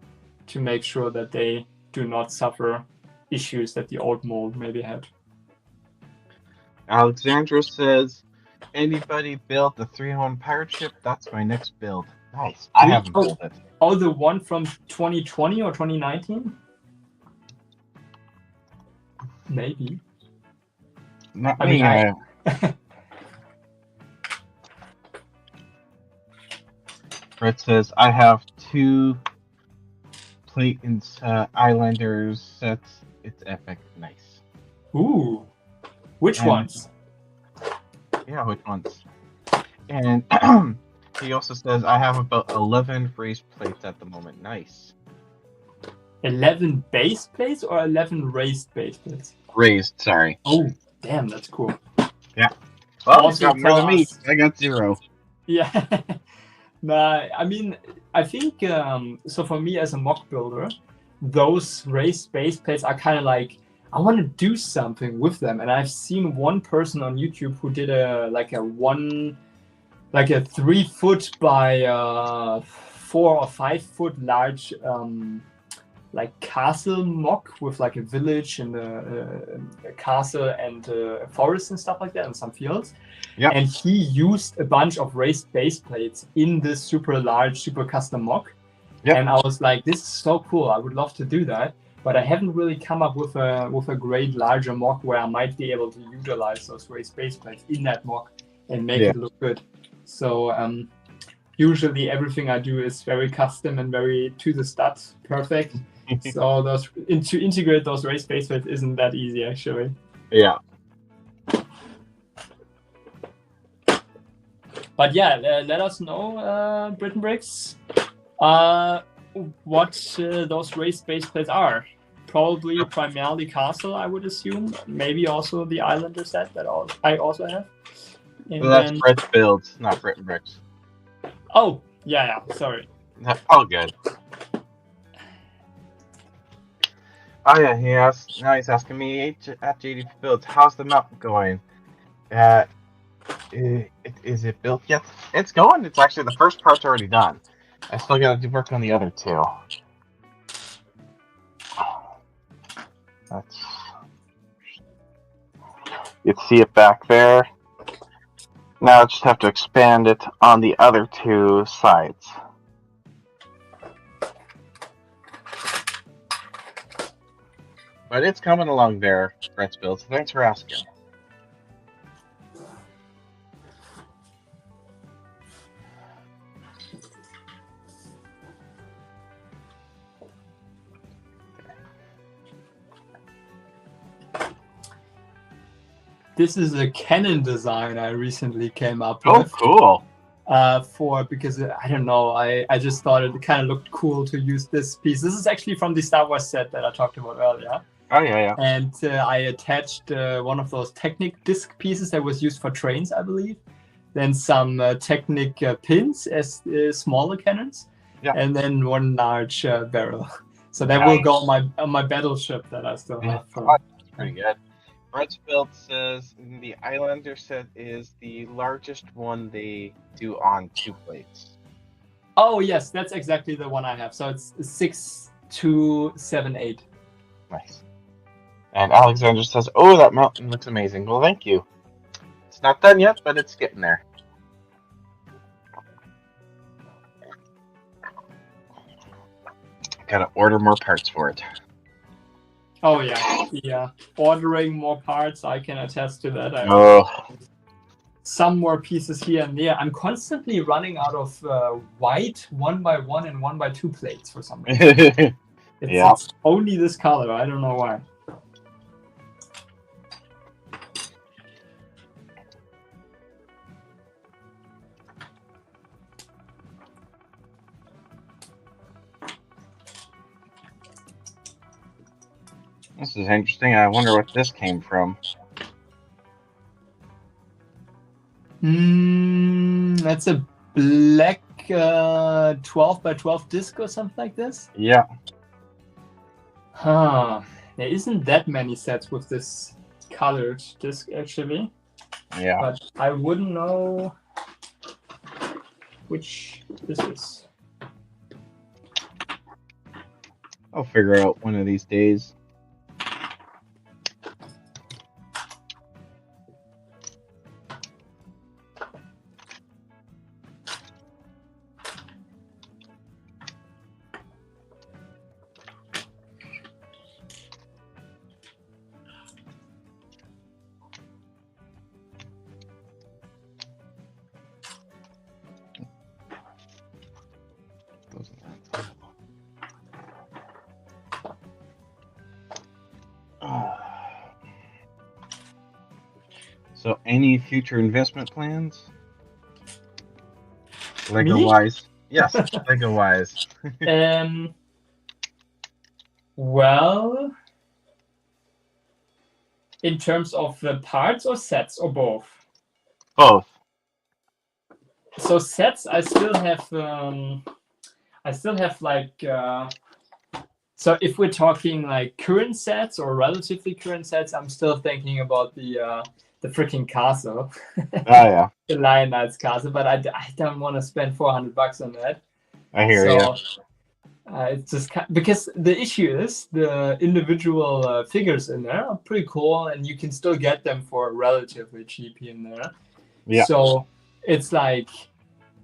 to make sure that they do not suffer issues that the old mold maybe had. Alexandra says, anybody build the 301 pirate ship? That's my next build. Nice. I haven't built it. Oh, the one from 2020 or 2019? Maybe. Not I me. mean, Brett says, I have 2 Platons Islanders sets. It's epic. Nice. Ooh. Which ones? Yeah, which ones? And he also says, I have about 11 raised plates at the moment. Nice. 11 base plates or 11 raised base plates? Raised, sorry. Oh, damn, that's cool. Yeah. Well, Also you got more than me. us- I got 0. Yeah. Nah, I mean, I think, so for me as a mock builder, those raised base plates are kind of like, I want to do something with them. And I've seen one person on YouTube who did a 3 foot by 4 or 5 foot large like castle mock with like a village and a castle and a forest and stuff like that, and some fields. Yep. And he used a bunch of raised base plates in this super large, super custom mock. Yep. And I was like, this is so cool. I would love to do that. But I haven't really come up with a great larger mock where I might be able to utilize those raised base plates in that mock and make it look good. So usually everything I do is very custom and very to the studs, perfect. So to integrate those raised base plates isn't that easy, actually. Yeah. But yeah, let us know, Britain Bricks, what those raised base plates are. Probably primarily castle, I would assume. Maybe also the Islander set that I also have. And So that's Brett's builds, not Britain Bricks. Oh, yeah, sorry. All good. Oh yeah, now he's asking me at JD Builds, how's the mountain going? Is it built yet? It's going. It's actually the first part's already done. I still got to work on the other 2. You can see it back there. Now I just have to expand it on the other 2 sides. But it's coming along there, Brett's Builds. Thanks for asking. This is a Canon design I recently came up Oh, with. cool. Because I don't know, I just thought it kind of looked cool to use this piece. This is actually from the Star Wars set that I talked about earlier. Oh, yeah. And I attached one of those Technic disc pieces that was used for trains, I believe. Then some Technic pins as smaller cannons. Yeah. And then one large barrel. So that will go on my battleship that I still have. That's pretty good. Brett's says the Islander set is the largest one they do on 2 plates. Oh yes, that's exactly the one I have. So it's 6278. Nice. And Alexander says, "Oh, that mountain looks amazing." Well, thank you. It's not done yet, but it's getting there. Gotta order more parts for it. Oh yeah. Ordering more parts, I can attest to that. Some more pieces here and there. I'm constantly running out of white 1x1 and 1x2 plates for some reason. It's only this color. I don't know why. This is interesting. I wonder what this came from. That's a black 12x12 disc or something like this? Yeah. Huh. There isn't that many sets with this colored disc, actually. Yeah. But I wouldn't know which this is. I'll figure out one of these days. So, any future investment plans? Lego-wise? Yes, Lego-wise. Well, in terms of the parts or sets or both? Both. So sets, I still have like. So if we're talking like current sets or relatively current sets, I'm still thinking about the freaking castle. Oh yeah. The Lion Knights castle, but I don't want to spend $400 on that. I hear you. It's just because the issue is the individual figures in there are pretty cool, and you can still get them for relatively cheap here and there. Yeah. So it's like,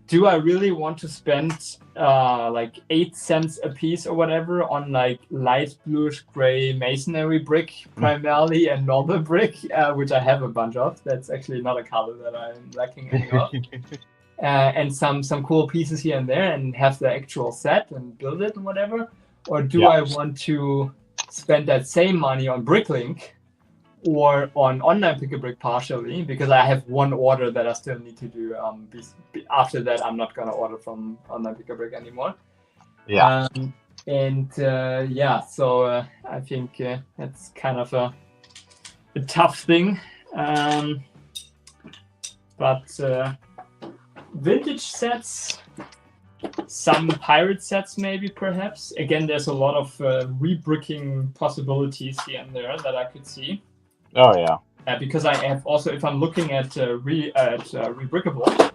do I really want to spend like 8 cents a piece or whatever on like light bluish gray masonry brick primarily and normal brick, which I have a bunch of. That's actually not a color that I'm lacking any of. And some cool pieces here and there, and have the actual set and build it and whatever? Or do I want to spend that same money on Bricklink or on online Pick-a-Brick partially, because I have one order that I still need to do. After that, I'm not gonna order from online Pick-a-Brick anymore. Yeah. So I think that's kind of a tough thing. But vintage sets, some pirate sets maybe, perhaps. Again, there's a lot of rebricking possibilities here and there that I could see. Oh yeah. Because I have also, if I'm looking at Rebrickable,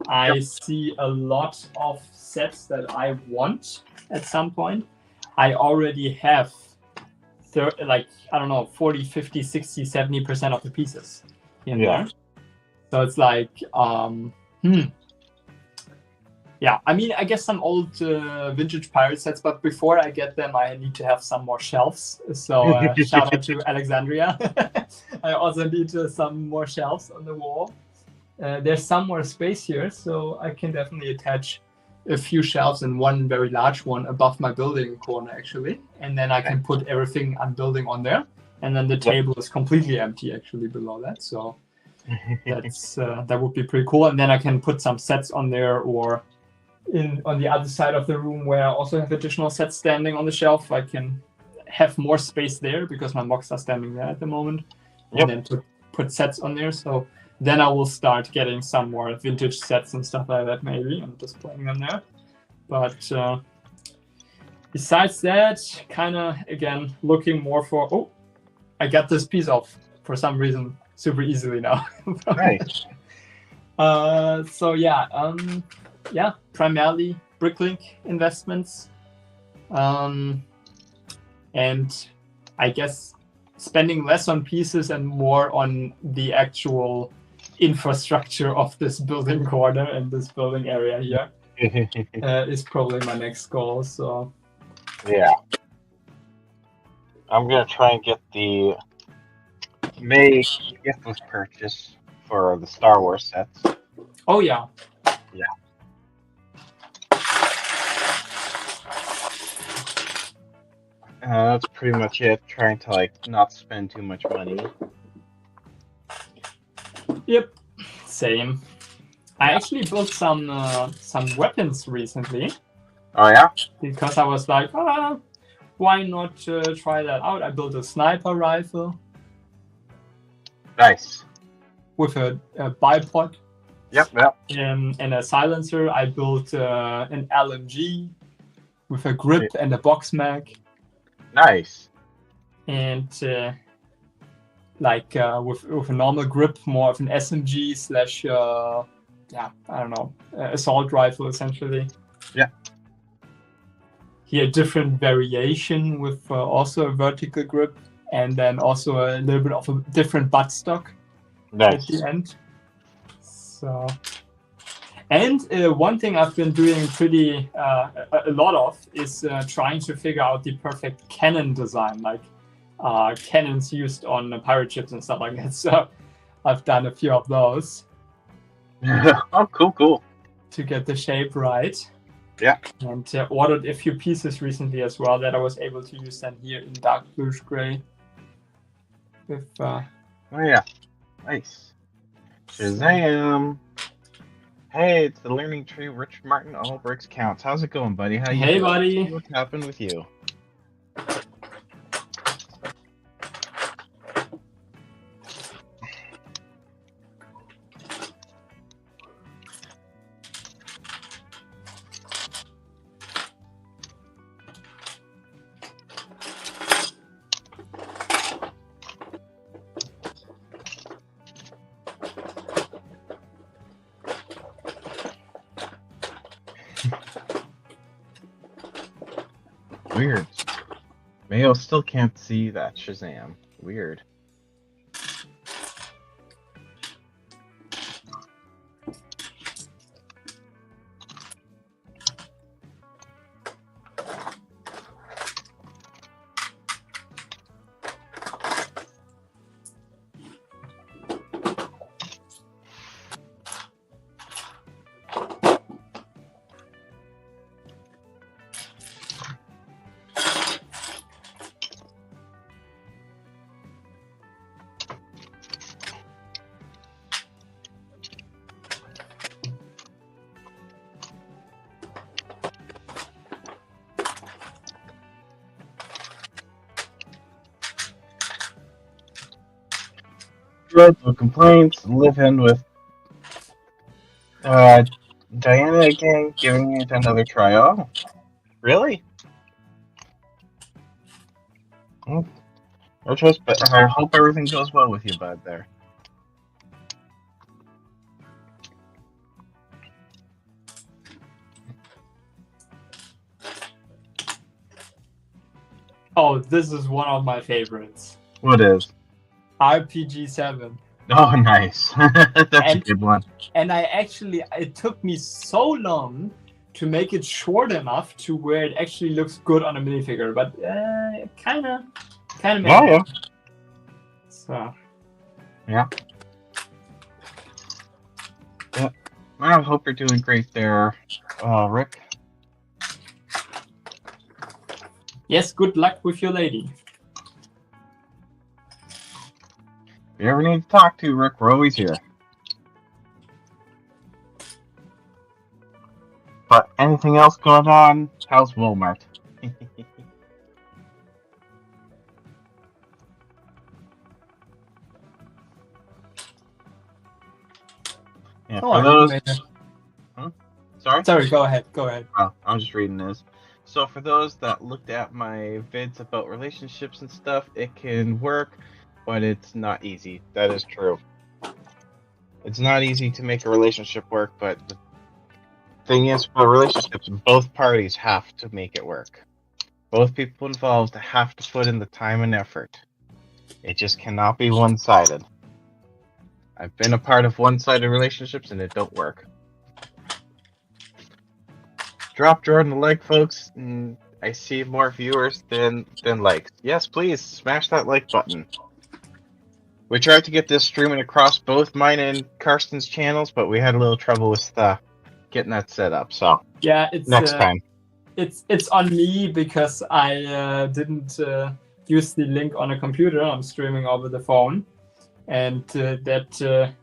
I see a lot of sets that I want at some point. I already have 40, 50, 60, 70% of the pieces in there. So it's like, yeah, I mean, I guess some old vintage pirate sets, but before I get them, I need to have some more shelves. So shout out to Alexandria. I also need some more shelves on the wall. There's some more space here, so I can definitely attach a few shelves and one very large one above my building corner, actually. And then I can put everything I'm building on there. And then the table is completely empty, actually, below that. So that's that would be pretty cool. And then I can put some sets on there, or on the other side of the room where I also have additional sets standing on the shelf. I can have more space there because my mocks are standing there at the moment. And then put sets on there. So then I will start getting some more vintage sets and stuff like that, maybe, and displaying them there. But Besides that, kind of again looking more for. Oh, I got this piece off for some reason super easily now. Nice. So yeah, primarily Bricklink investments, and I guess spending less on pieces and more on the actual infrastructure of this building corner and this building area here is probably my next goal. So Yeah. I'm gonna try and get the May gift with purchase for the Star Wars sets. oh yeah, That's pretty much it. Trying to like not spend too much money. yep, same. I actually built some weapons recently. Oh yeah. Because I was like, why not try that out? I built a sniper rifle Nice. with a bipod Yep. and a silencer. I built an LMG with a grip and a box mag, Nice. and with a normal grip, more of an SMG slash I don't know, assault rifle essentially. Yeah. Here, a different variation with also a vertical grip, and then also a little bit of a different buttstock Nice. at the end. So, and one thing I've been doing pretty a lot of is trying to figure out the perfect cannon design, like cannons used on pirate ships and stuff like that. So, I've done a few of those Oh, cool. to get the shape right. Yeah. And ordered a few pieces recently as well that I was able to use then here in dark bluish gray. With Oh yeah. Nice. Shazam! Hey, it's the Learning Tree, Richard Martin, All Bricks Counts. How's it going, buddy? How you Hey, doing? buddy. What happened with you? Weird. Mayo still can't see that Shazam. Weird. No complaints. Live in with Diana again, giving it another try. Oh, really? Oh, no choice, but I hope everything goes well with you, bud. There. oh, this is one of my favorites. What is? RPG-7. Oh, nice. That's a good one. And it took me so long to make it short enough to where it actually looks good on a minifigure, but kind of made Oh, it. yeah. So Yeah. Yeah. I hope you're doing great there, Rick. yes, good luck with your lady. If you ever need to talk to Rick, we're always here. But anything else going on? How's Walmart? Yeah, Oh, for I those. made it. Sorry? Sorry, go ahead. Oh, I'm just reading this. So for those that looked at my vids about relationships and stuff, it can work, but it's not easy. That is true. It's not easy to make a relationship work, but the thing is, for relationships, both parties have to make it work. Both people involved have to put in the time and effort. It just cannot be one-sided. I've been a part of one-sided relationships and it don't work. Drop Jordan a like, folks. I see more viewers than likes. Yes, please smash that like button. We tried to get this streaming across both mine and Karsten's channels, but we had a little trouble with getting that set up. So Yeah, it's next time. It's on me because I didn't use the link on a computer. I'm streaming over the phone, and that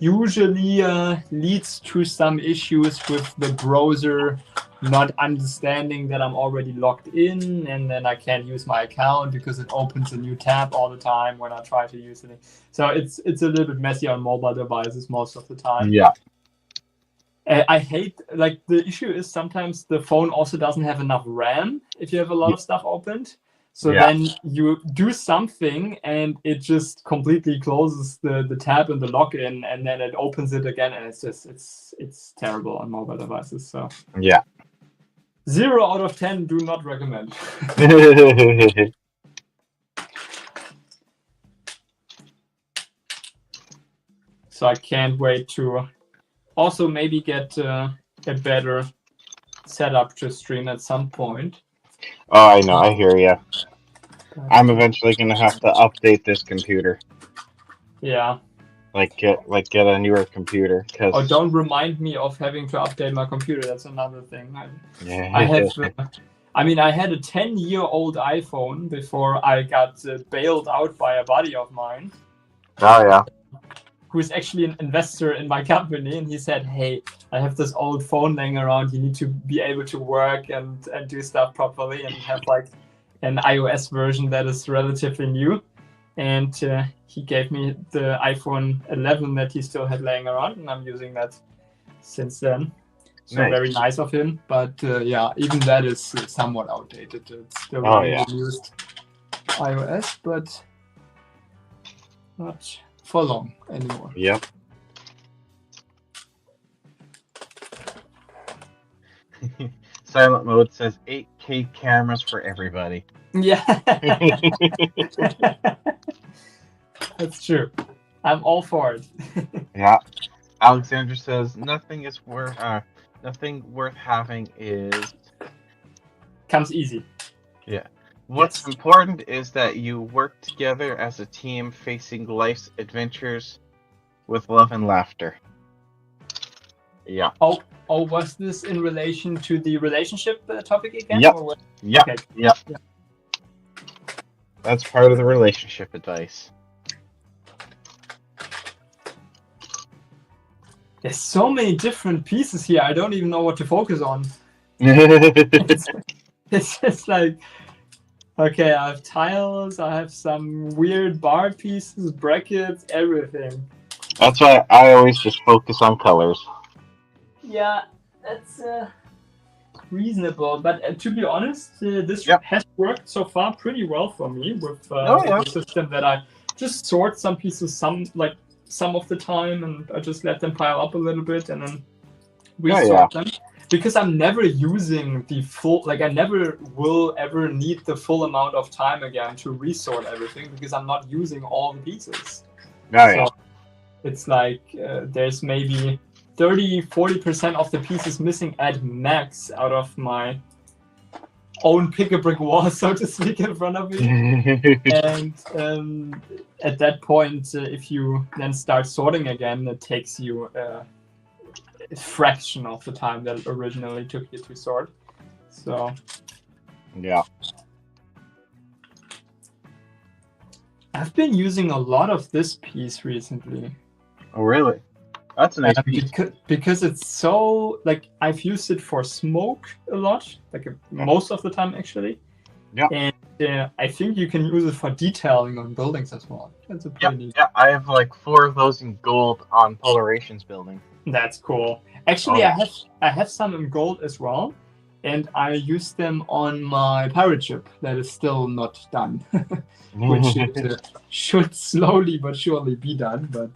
usually leads to some issues with the browser not understanding that I'm already logged in, and then I can't use my account because it opens a new tab all the time when I try to use it. So it's a little bit messy on mobile devices most of the time. Yeah. I hate, like, the issue is sometimes the phone also doesn't have enough RAM if you have a lot of stuff opened. So then you do something and it just completely closes the tab and the login, and then it opens it again, and it's terrible on mobile devices. So Yeah. 0 out of 10, do not recommend. So I can't wait to also maybe get a better setup to stream at some point. Oh, I know. I hear ya. I'm eventually gonna have to update this computer. Yeah. Like get a newer computer. Oh, don't remind me of having to update my computer. That's another thing. Yeah. I have. I had a 10-year-old iPhone before I got bailed out by a buddy of mine. Oh yeah. Who is actually an investor in my company, and he said, "Hey, I have this old phone laying around. You need to be able to work and do stuff properly, and have like an iOS version that is relatively new." And he gave me the iPhone 11 that he still had laying around, and I'm using that since then. So Nice. Very nice of him. But yeah, even that is somewhat outdated. It's still used iOS, but not for long anymore. Yep. Silent Mode says 8K cameras for everybody. Yeah. That's true. I'm all for it. Yeah. Alexander says nothing worth having is comes easy. Yeah. What's important is that you work together as a team facing life's adventures with love and laughter. Yeah. Oh, was this in relation to the relationship topic again? Yep. Or what? Yep. Okay. Yep. Yeah. That's part of the relationship advice. There's so many different pieces here. I don't even know what to focus on. It's just like, okay, I have tiles, I have some weird bar pieces, brackets, everything. That's why I always just focus on colors. Yeah, that's reasonable. But to be honest, this has worked so far pretty well for me with the system that I just sort some pieces, some of the time, and I just let them pile up a little bit and then resort them. Because I'm never using the full, I never will ever need the full amount of time again to resort everything because I'm not using all the pieces. So it's like there's maybe 30-40% of the pieces missing at max out of my own pick-a-brick wall, so to speak, in front of me. And at that point, if you then start sorting again, it takes you a fraction of the time that originally took you to sort. So yeah, I've been using a lot of this piece recently. Oh really? That's a nice piece. Because it's so, I've used it for smoke a lot, most of the time actually. Yeah. And I think you can use it for detailing on buildings as well. That's a pretty neat. Yeah, I have 4 of those in gold on Polarations building. That's cool. Actually, I have some in gold as well, and I use them on my pirate ship that is still not done, which should slowly but surely be done. But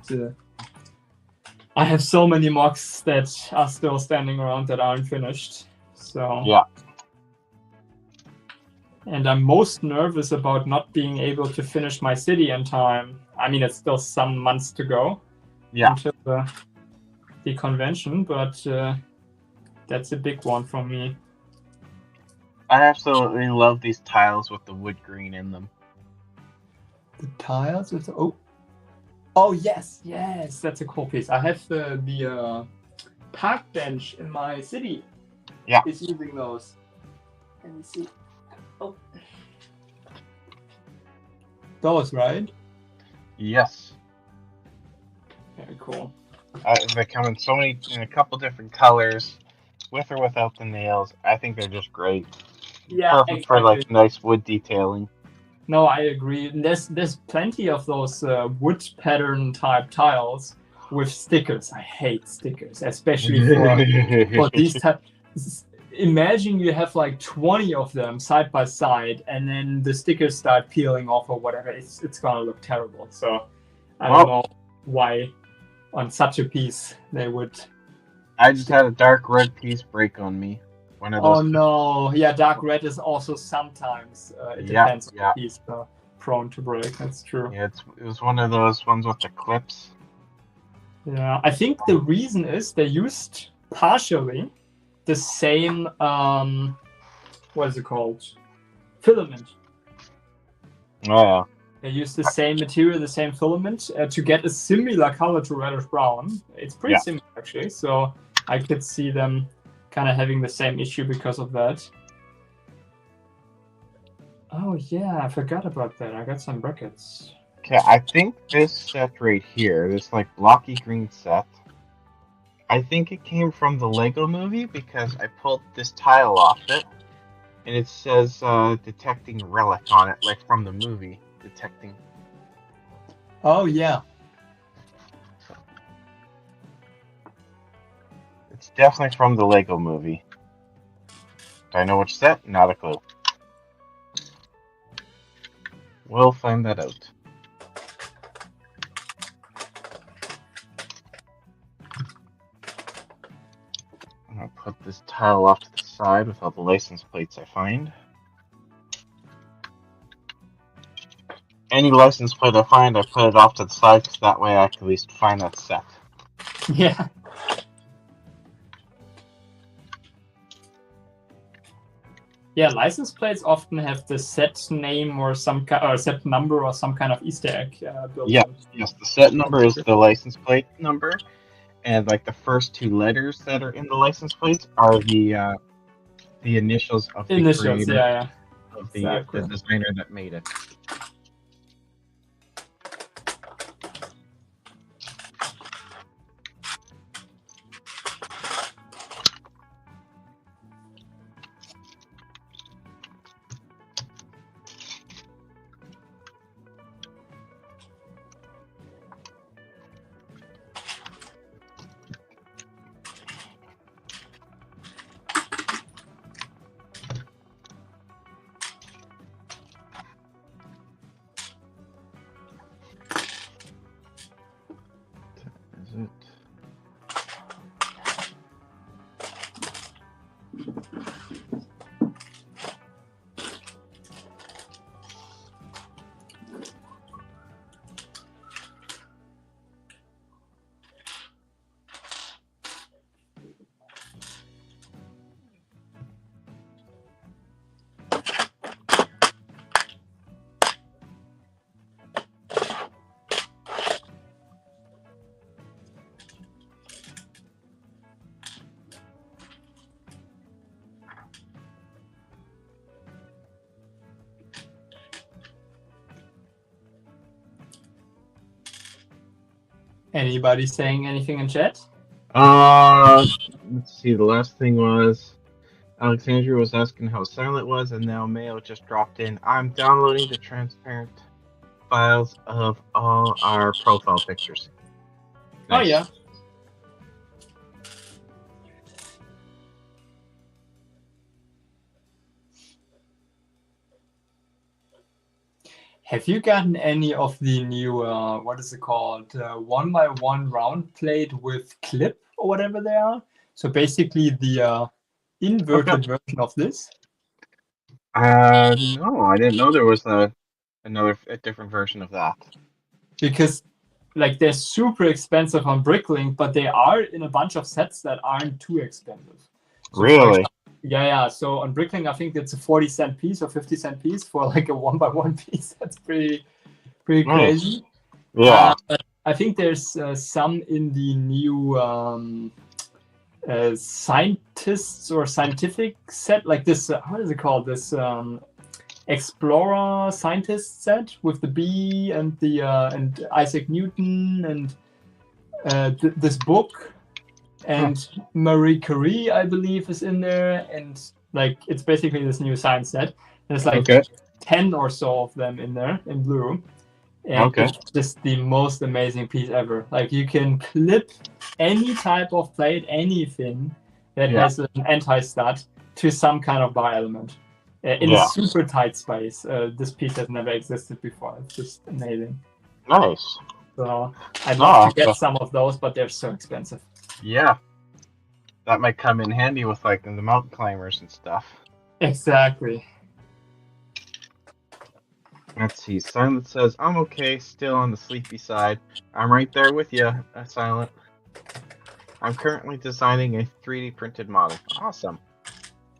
I have so many mocks that are still standing around that aren't finished. So Yeah. And I'm most nervous about not being able to finish my city in time. I mean, it's still some months to go until the convention, but that's a big one for me. I absolutely love these tiles with the wood green in them. The tiles with oh yes, that's a cool piece. I have the park bench in my city. Yeah, is using those. Let me see. Oh, those, right? Yes. Very cool. They come in a couple different colors, with or without the nails. I think they're just great. Yeah, perfect for like nice wood detailing. No, I agree. There's plenty of those wood pattern type tiles with stickers. I hate stickers, especially for these types. Imagine you have like 20 of them side by side, and then the stickers start peeling off or whatever. It's gonna look terrible. So I don't know why on such a piece they would. I just had a dark red piece break on me. One of those. Oh no! Yeah, dark red is also sometimes. It depends on the piece. Prone to break. That's true. Yeah, it was one of those ones with the clips. Yeah, I think the reason is they used partially the same. What is it called? Filament. Oh yeah. They used the same material, the same filament to get a similar color to reddish brown. It's pretty similar actually. So I could see them kind of having the same issue because of that. Oh yeah, I forgot about that. I got some brackets. Okay, I think this set right here, this like blocky green set, I think it came from the Lego Movie because I pulled this tile off it, and it says detecting relic on it, like from the movie, detecting. Oh yeah. It's definitely from the Lego Movie. Do I know which set? Not a clue. We'll find that out. I'm going to put this tile off to the side with all the license plates I find. Any license plate I find, I put it off to the side because that way I can at least find that set. Yeah. Yeah, license plates often have the set name or set number or some kind of Easter egg built in. Yes, the set number is the license plate number, and like the first two letters that are in the license plates are the initials of the creator, of the designer that made it. Anybody saying anything in chat? Let's see. The last thing was Alexandria was asking how silent it was, and now Mayo just dropped in. I'm downloading the transparent files of all our profile pictures. Nice. Oh yeah. . Have you gotten any of the new, what is it called? 1x1 round plate with clip or whatever they are? So basically the inverted version of this. No, I didn't know there was a different version of that. Because like they're super expensive on Bricklink, but they are in a bunch of sets that aren't too expensive. So Really? Yeah. So on Bricklink, I think it's a 40-cent piece or 50-cent piece for like a 1x1 piece. That's pretty Nice. crazy. Yeah. But I think there's some in the new scientists or scientific set, like this. What is it called? This Explorer scientist set with the bee and the and Isaac Newton and this book. And Marie Curie, I believe, is in there, and like it's basically this new science set. There's like 10 or so of them in there in blue, and it's just the most amazing piece ever. Like you can clip any type of plate, anything that has an anti-stud to some kind of bar element in a super tight space. This piece has never existed before. It's just amazing. Nice. So I'd love to get some of those, but they're so expensive. Yeah, that might come in handy with like the mountain climbers and stuff. Exactly. Let's see. Silent says, "I'm okay, still on the sleepy side. I'm right there with you, Silent. I'm currently designing a 3D printed model." Awesome.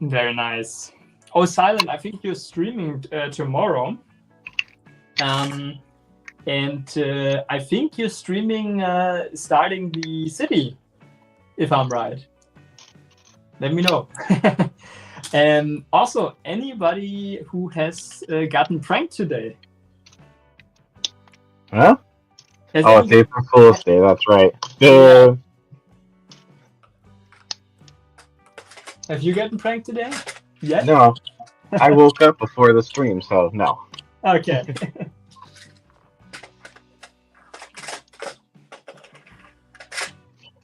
Very nice. Oh, Silent, I think you're streaming tomorrow. And I think you're streaming starting the city, if I'm right. Let me know. And also, anybody who has gotten pranked today? Huh? It's April Fool's Day, that's right. Yeah. Have you gotten pranked today? Yes? No. I woke up before the stream, so no. Okay.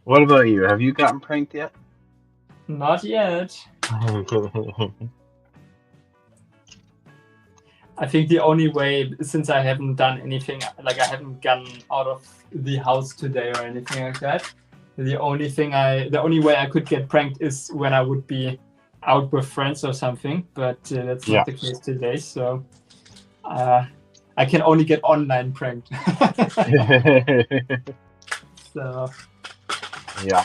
What about you? Have you gotten pranked yet? Not yet. I think the only way, since I haven't done anything, like I haven't gotten out of the house today or anything like that, the only way I could get pranked is when I would be out with friends or something, but that's not the case today, so I can only get online pranked. So yeah.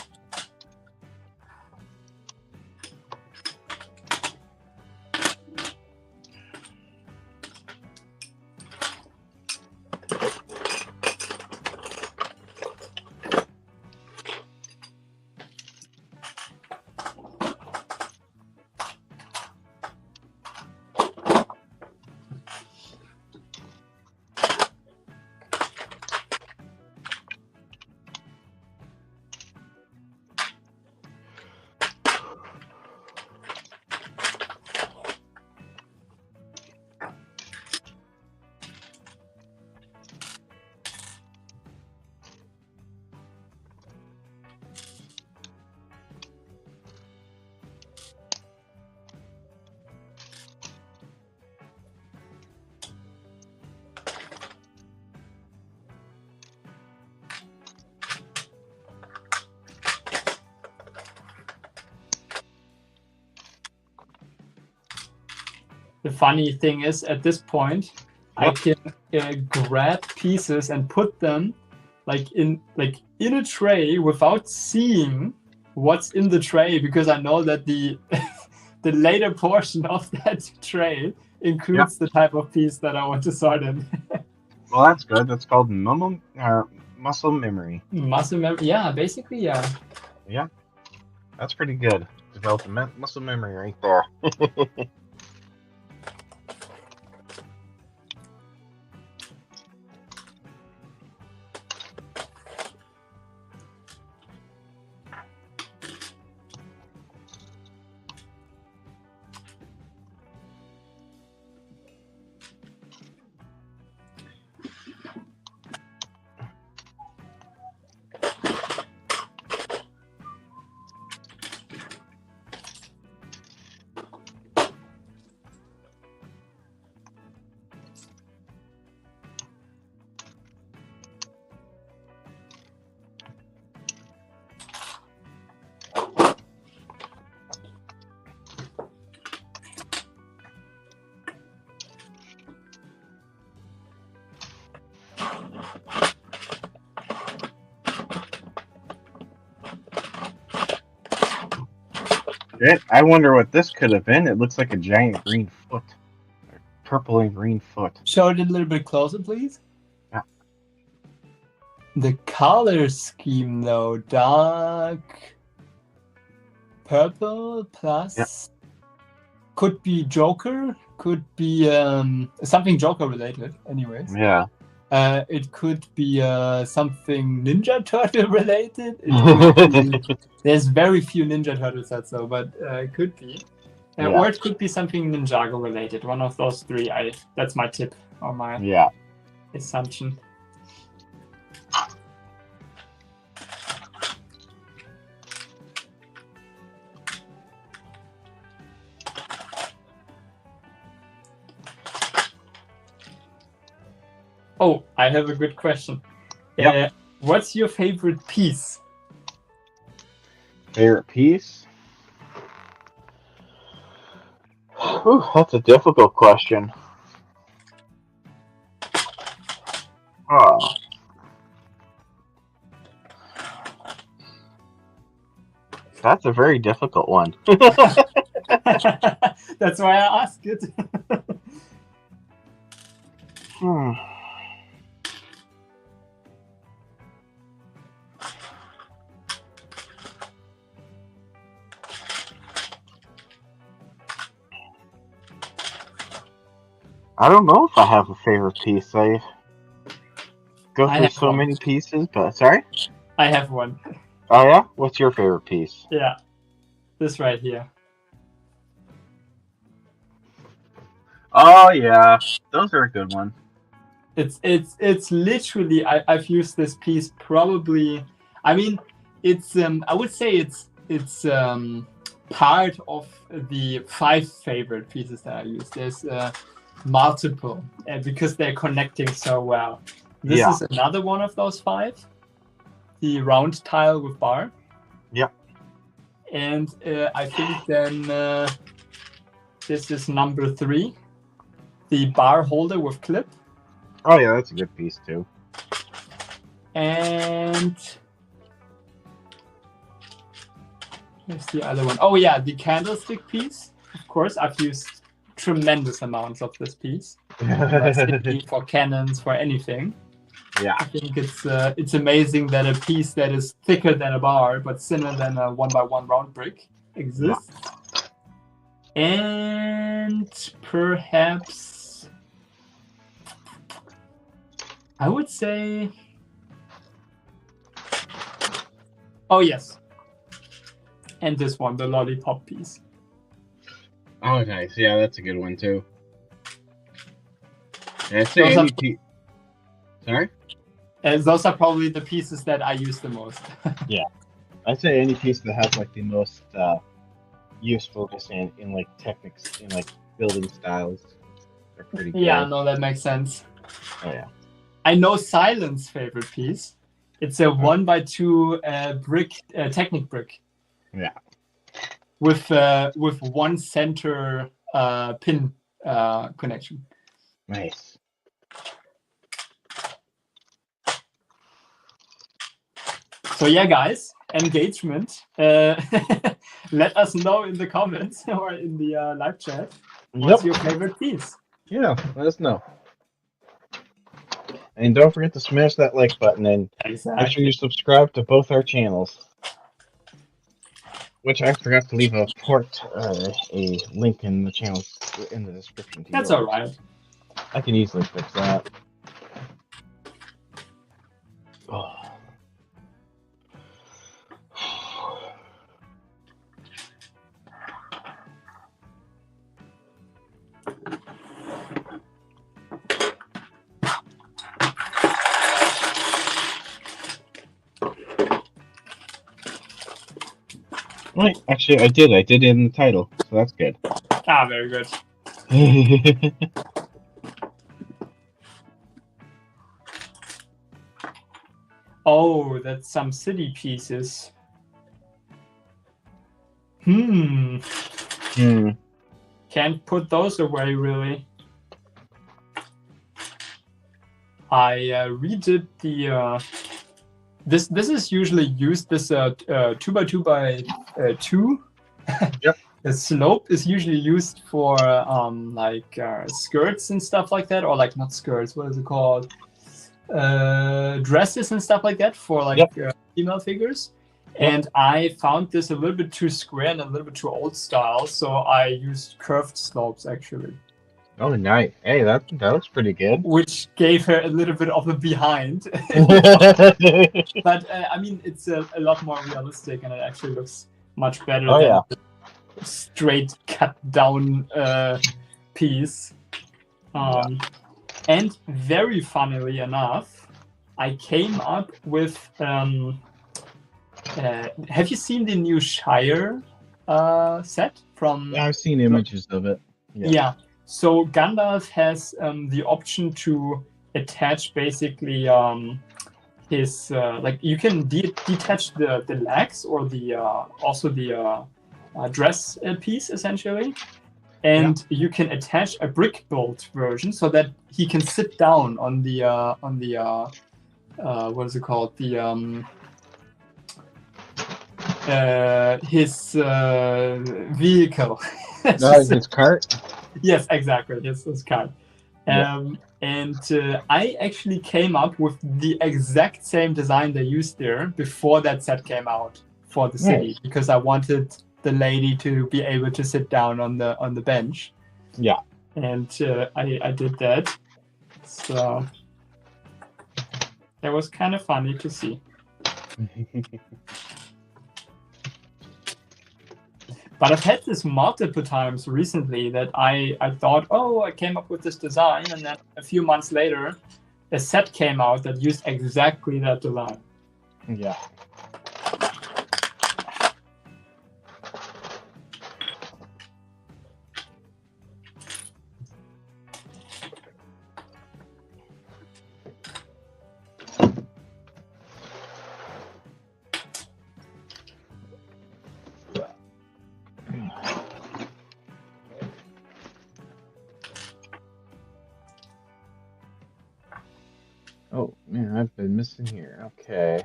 the funny thing is, at this point, I can grab pieces and put them in a tray without seeing what's in the tray, because I know that the the later portion of that tray includes the type of piece that I want to sort in. Well, that's good. That's called muscle memory. Muscle memory, yeah, basically, yeah. Yeah, that's pretty good. Develop muscle memory right there. I wonder what this could have been. It looks like a giant green foot. Purple and green foot. Show it a little bit closer, please. Yeah. The color scheme, though, dark purple plus could be Joker, could be something Joker related, anyways. Yeah. It could be something Ninja Turtle related. It could be, there's very few Ninja Turtle sets though, but it could be. Or it could be something Ninjago related. One of those three. That's my tip or my assumption. Oh, I have a good question. Yep. What's your favorite piece? Favorite piece? Ooh, that's a difficult question. Oh. That's a very difficult one. That's why I asked it. I don't know if I have a favorite piece. I go I through have so one. many pieces, but sorry? I have one. Oh yeah? What's your favorite piece? Yeah, this right here. Oh yeah, those are a good one. It's literally I've used this piece probably. I mean, it's I would say it's part of the 5 favorite pieces that I use. There's multiple because they're connecting so well. This is another one of those 5. The round tile with bar. Yep. And I think then this is number 3. The bar holder with clip. Oh yeah, that's a good piece too. And here's the other one. Oh yeah, the candlestick piece. Of course, I've used tremendous amounts of this piece. For cannons, for anything. Yeah. I think it's amazing that a piece that is thicker than a bar but thinner than a 1x1 round brick exists. Yeah. And perhaps I would say, oh yes, and this one, the lollipop piece. Oh nice, yeah, that's a good one too. I'd say any piece. Sorry? Those are probably the pieces that I use the most. Yeah, I'd say any piece that has like the most usefulness in like techniques, in like building styles, are pretty good. Yeah, no, that makes sense. Oh yeah. I know Silent's favorite piece. It's a 1x2 brick, Technic brick. Yeah. With one center pin connection. Nice. So yeah, guys, engagement. Let us know in the comments or in the live chat. What's your favorite piece? Yeah, let us know. And don't forget to smash that like button and make sure you subscribe to both our channels. Which I forgot to leave a link in the channel in the description. That's all right. I can easily fix that. Oh. Wait, actually, I did it in the title, so that's good. Ah, very good. Oh, that's some city pieces. Can't put those away, really. I redid the. This is usually used. This 2x2x2. Yep. The slope is usually used for skirts and stuff like that, or like not skirts. What is it called? Dresses and stuff like that for like female figures. And I found this a little bit too square and a little bit too old style, so I used curved slopes actually. Oh, nice. Hey, that looks pretty good. Which gave her a little bit of a behind. But I mean, it's a lot more realistic, and it actually looks much better than the straight cut down piece. And very funnily enough, I came up with. Have you seen the new Shire set from? I've seen images of it. Yeah. So Gandalf has the option to attach basically his you can detach the legs or the also the dress piece essentially, and you can attach a brick built version so that he can sit down on the what is it called, the his vehicle. His cart? Yes, exactly. His cart. And I actually came up with the exact same design they used there before that set came out for the city, because I wanted the lady to be able to sit down on the bench. Yeah. And I did that. So that was kind of funny to see. But I've had this multiple times recently that I thought, oh, I came up with this design, and then a few months later, a set came out that used exactly that design. Yeah. Oh man, I've been missing here. Okay.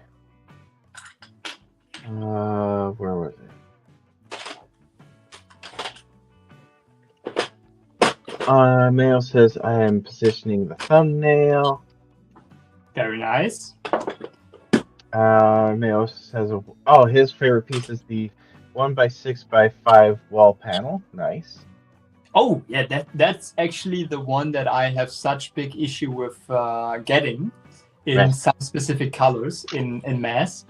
Where was it? Mail says I am positioning the thumbnail. Very nice. Mail says, his favorite piece is the 1x6x5 wall panel. Nice. Oh yeah, that's actually the one that I have such big issue with getting in some specific colors in mass,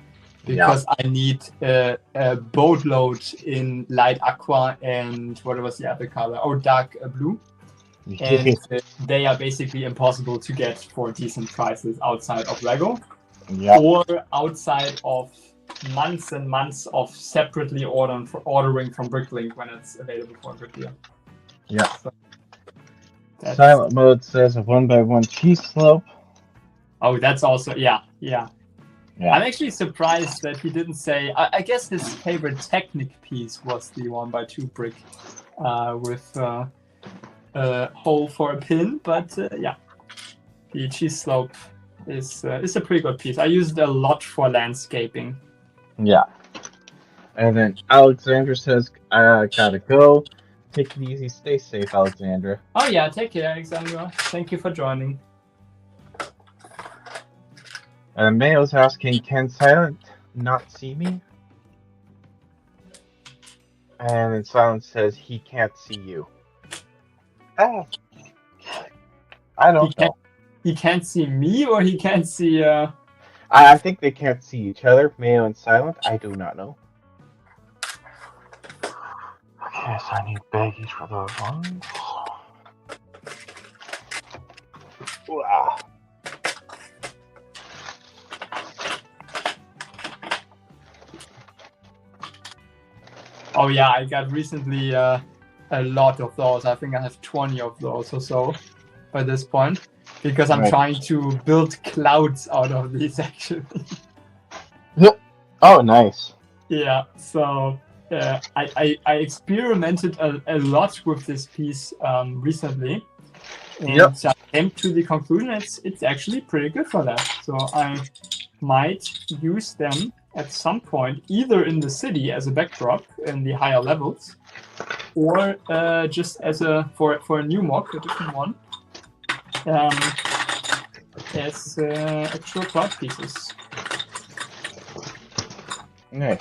because I need a boatload in light aqua and what was the other color? Oh, dark blue. And they are basically impossible to get for decent prices outside of Lego, or outside of months and months of separately ordering from Bricklink when it's available for Bricklink. Yeah. So Silent mode says a 1x1 cheese slope. Oh, that's also yeah. I'm actually surprised that he didn't say. I guess his favorite Technic piece was the 1x2 brick with a hole for a pin. But the cheese slope is a pretty good piece. I used it a lot for landscaping. Yeah. And then Alexandra says, I gotta go. Take it easy. Stay safe, Alexandra. Oh yeah, take care, Alexandra. Thank you for joining. And Mayo's asking, can Silent not see me? And then Silent says he can't see you. I don't know. He can't see me, or he can't see... I think they can't see each other, Mayo and Silent. I do not know. Yes, I need baggies for those ones. Wow. Oh yeah, I got recently a lot of those. I think I have 20 of those or so by this point, because I'm trying to build clouds out of these actually. Oh, nice. Yeah, so I experimented a lot with this piece recently, And Yep. so I came to the conclusion it's actually pretty good for that. So I might use them at some point, either in the city as a backdrop in the higher levels, or just as for a new mock, a different one, as actual cloud pieces. Nice.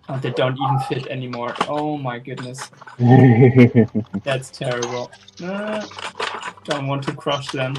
And they don't even fit anymore. Oh my goodness, that's terrible. Don't want to crush them.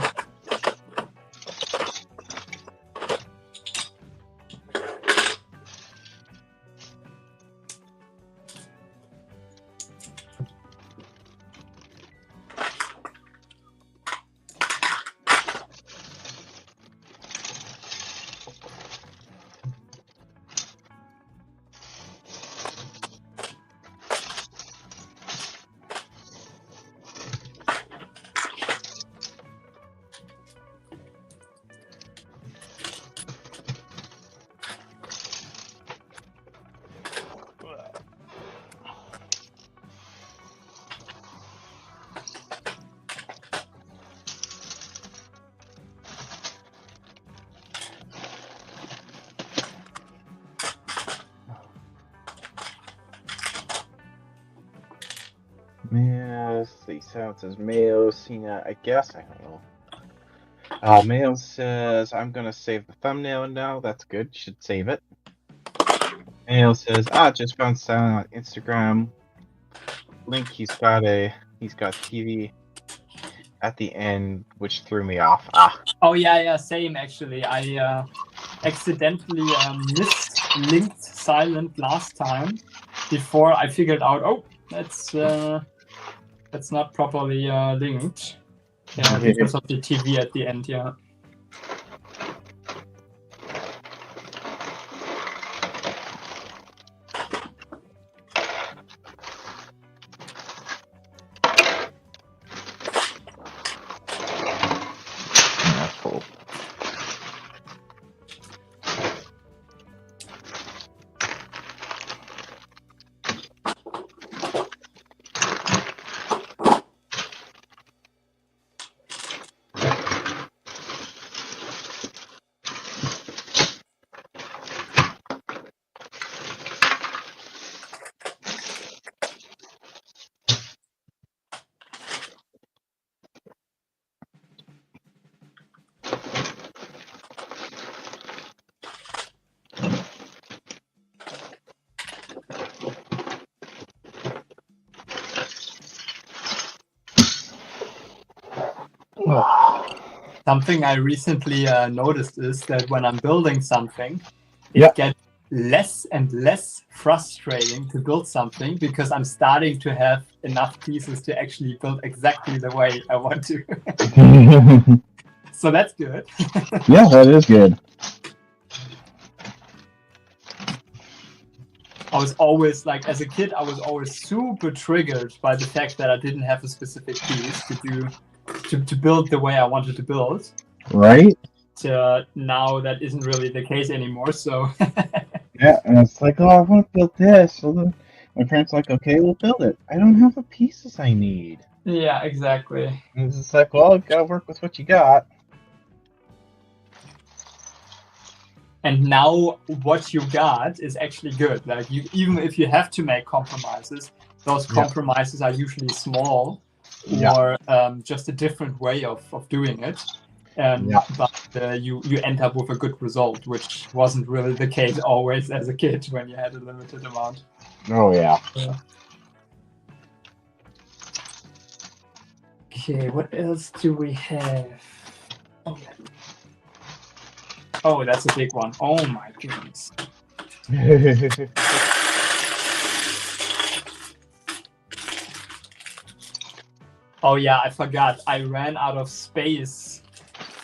Mayo, see, so says Mayo, Cena, I guess, I don't know. Mayo says, I'm gonna save the thumbnail now, that's good, should save it. Mayo says, just found Silent on Instagram. Link, he's got TV at the end, which threw me off. Oh yeah, same actually. I accidentally mislinked Silent last time before I figured out, oh, that's not properly linked. Yeah, because of the TV at the end, yeah. That's cool. Something I recently noticed is that when I'm building something, Yeah. it gets less and less frustrating to build something because I'm starting to have enough pieces to actually build exactly the way I want to. So that's good. Yeah, that is good. I was always like, as a kid, I was always super triggered by the fact that I didn't have a specific piece to build the way I wanted to build. Right? Now that isn't really the case anymore. So Yeah, and it's like, oh, I want to build this. So then my parents are like, okay, we'll build it. I don't have the pieces I need. yeah, exactly. And it's just like, well, you gotta work with what you got. And now what you got is actually good. Like even if you have to make compromises, those Yeah. compromises are usually small Yeah. or just a different way of doing it. Yeah. But you end up with a good result, which wasn't really the case always as a kid when you had a limited amount. Oh, yeah. Okay, what else do we have? Oh, that's a big one. Oh my goodness. Oh yeah, I forgot. I ran out of space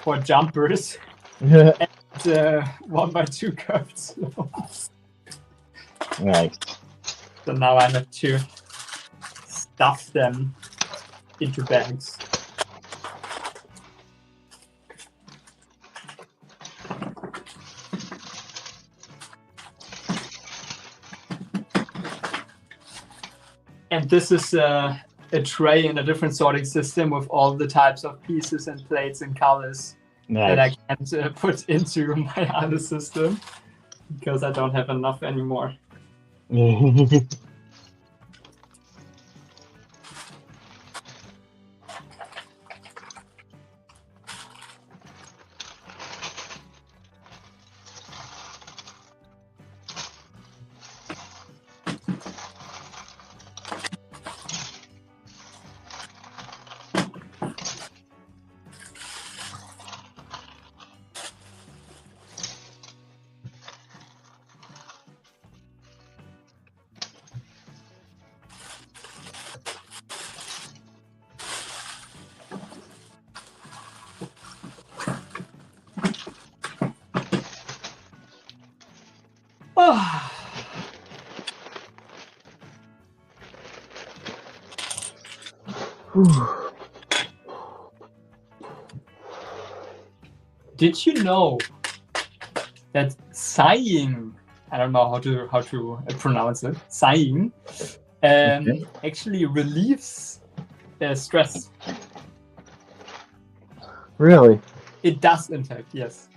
for jumpers. And 1x2 curved slopes. Nice. So now I have to stuff them into bags. And this is a tray in a different sorting system with all the types of pieces and plates and colors that I can't put into my other system because I don't have enough anymore. Did you know that sighing, I don't know how to pronounce it, sighing, actually relieves stress? Really? It does, in fact, yes.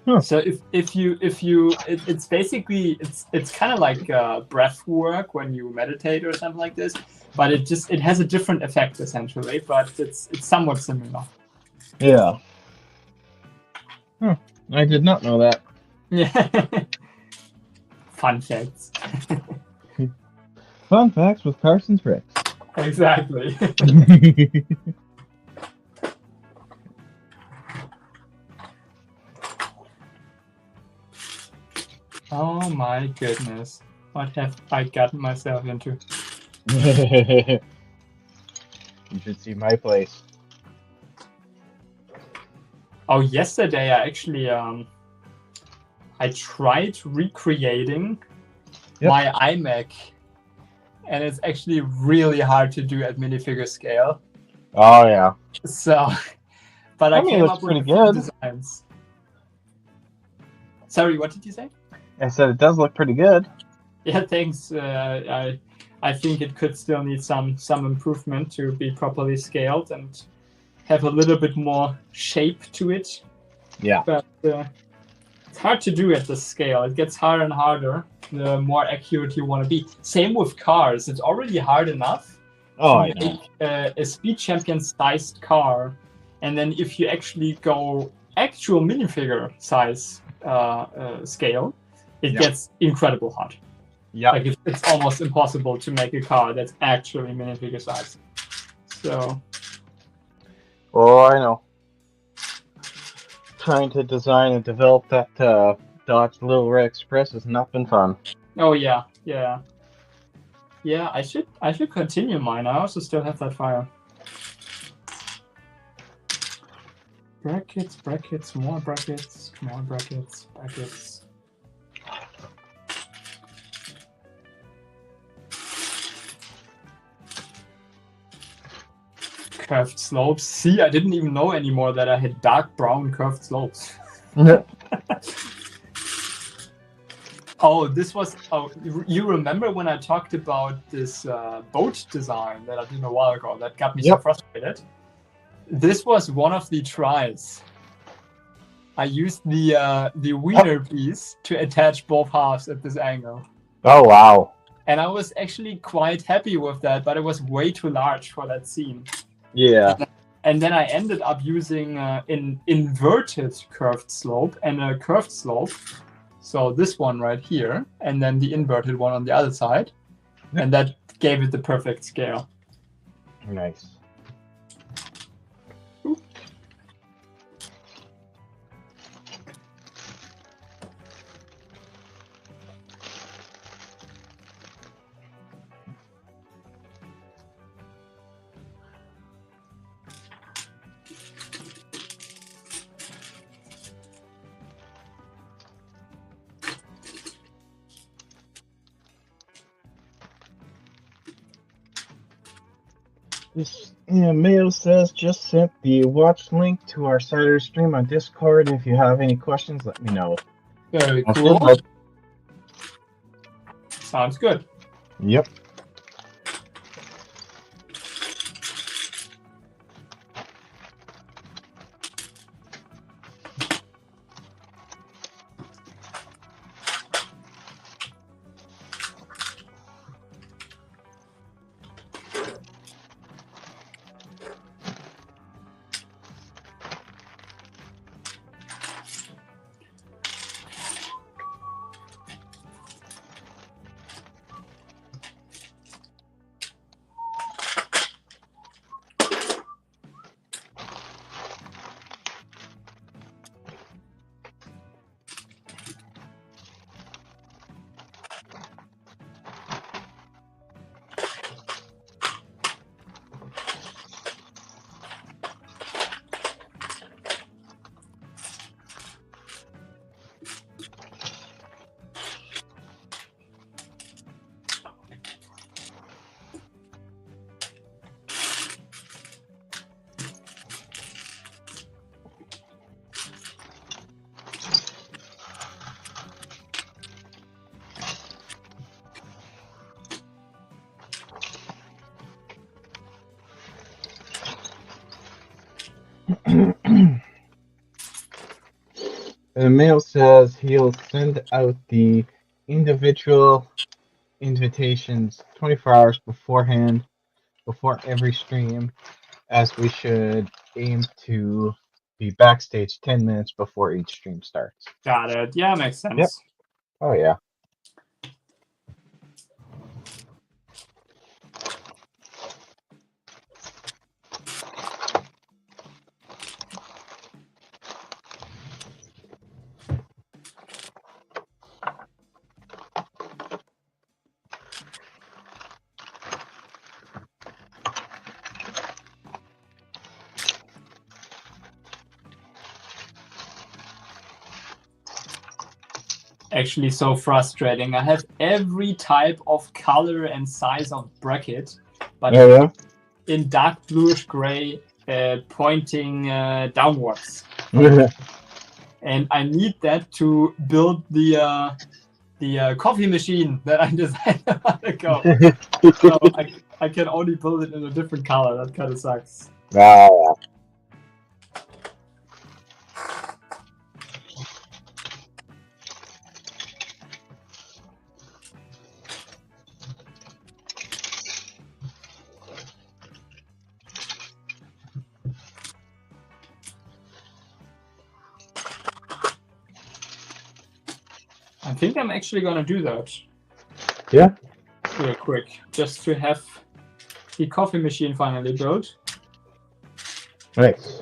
Huh. So it's basically it's kind of like breath work when you meditate or something like this, but it has a different effect essentially, but it's somewhat similar. Yeah. Huh. I did not know that. Yeah. Fun facts. Fun facts with Carson Fricks. Exactly. Oh my goodness. What have I gotten myself into? You should see my place. Oh, yesterday I actually I tried recreating my iMac, and it's actually really hard to do at minifigure scale. Oh yeah. So, but I came up with pretty a few good designs. Sorry, what did you say? I said it does look pretty good. Yeah, thanks. I think it could still need some improvement to be properly scaled and have a little bit more shape to it. Yeah. But it's hard to do at this scale. It gets harder and harder the more accurate you want to be. Same with cars. It's already hard enough to make a Speed Champion sized car, and then if you actually go actual minifigure size scale, it gets incredible hard. Yeah. Like it's almost impossible to make a car that's actually minifigure size. So. Oh, I know. Trying to design and develop that Dodge Little Red Express has not been fun. Oh yeah. I should continue mine. I also still have that file. Brackets, more brackets. Curved slopes. See, I didn't even know anymore that I had dark brown curved slopes. Oh, you remember when I talked about this boat design that I did a while ago that got me so frustrated? This was one of the tries. I used the wiener piece to attach both halves at this angle. Oh, wow. And I was actually quite happy with that, but it was way too large for that scene. Yeah. And then I ended up using an inverted curved slope and a curved slope. So this one right here, and then the inverted one on the other side. And that gave it the perfect scale. Nice. This Mayo says, just sent the watch link to our Saturday stream on Discord. If you have any questions, let me know. Very cool. Sounds good. Yep. The mail says he'll send out the individual invitations 24 hours beforehand, before every stream, as we should aim to be backstage 10 minutes before each stream starts. Got it. Yeah, makes sense. Yep. Oh, yeah. Actually, so frustrating. I have every type of color and size of bracket, but Oh, yeah? in dark bluish gray, pointing downwards. And I need that to build the coffee machine that I designed a while ago. So I can only build it in a different color. That kind of sucks. Ah, I think I'm actually gonna do that yeah? real quick, just to have the coffee machine finally built. Nice.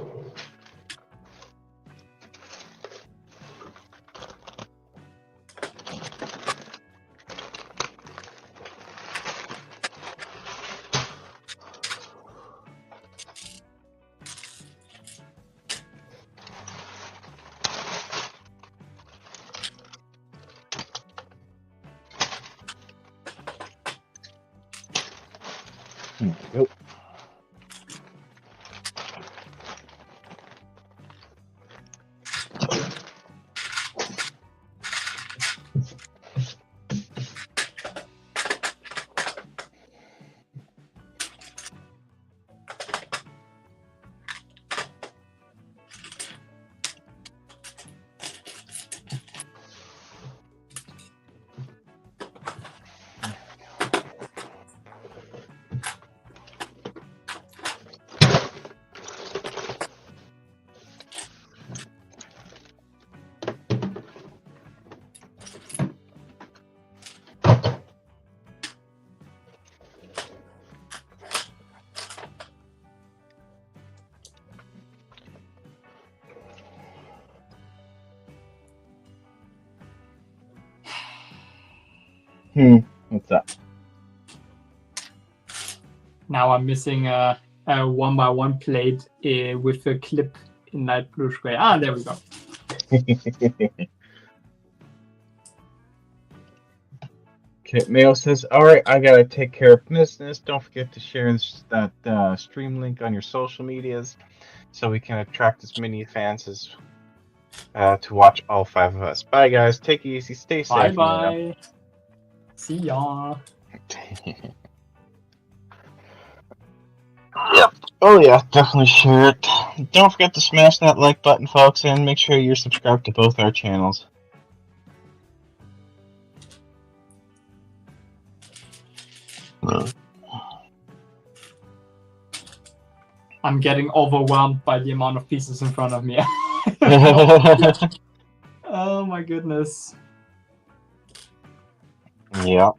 Yep. What's that? Now I'm missing a 1x1 plate with a clip in light blue gray. Ah, there we go. Okay, Mayo says, alright, I gotta take care of business. Don't forget to share that stream link on your social medias so we can attract as many fans as to watch all 5 of us. Bye, guys. Take it easy. Stay safe. Bye-bye. See ya. Yep. Oh, yeah, definitely share it. Don't forget to smash that like button, folks, and make sure you're subscribed to both our channels. I'm getting overwhelmed by the amount of pieces in front of me. Oh my goodness. Yeah.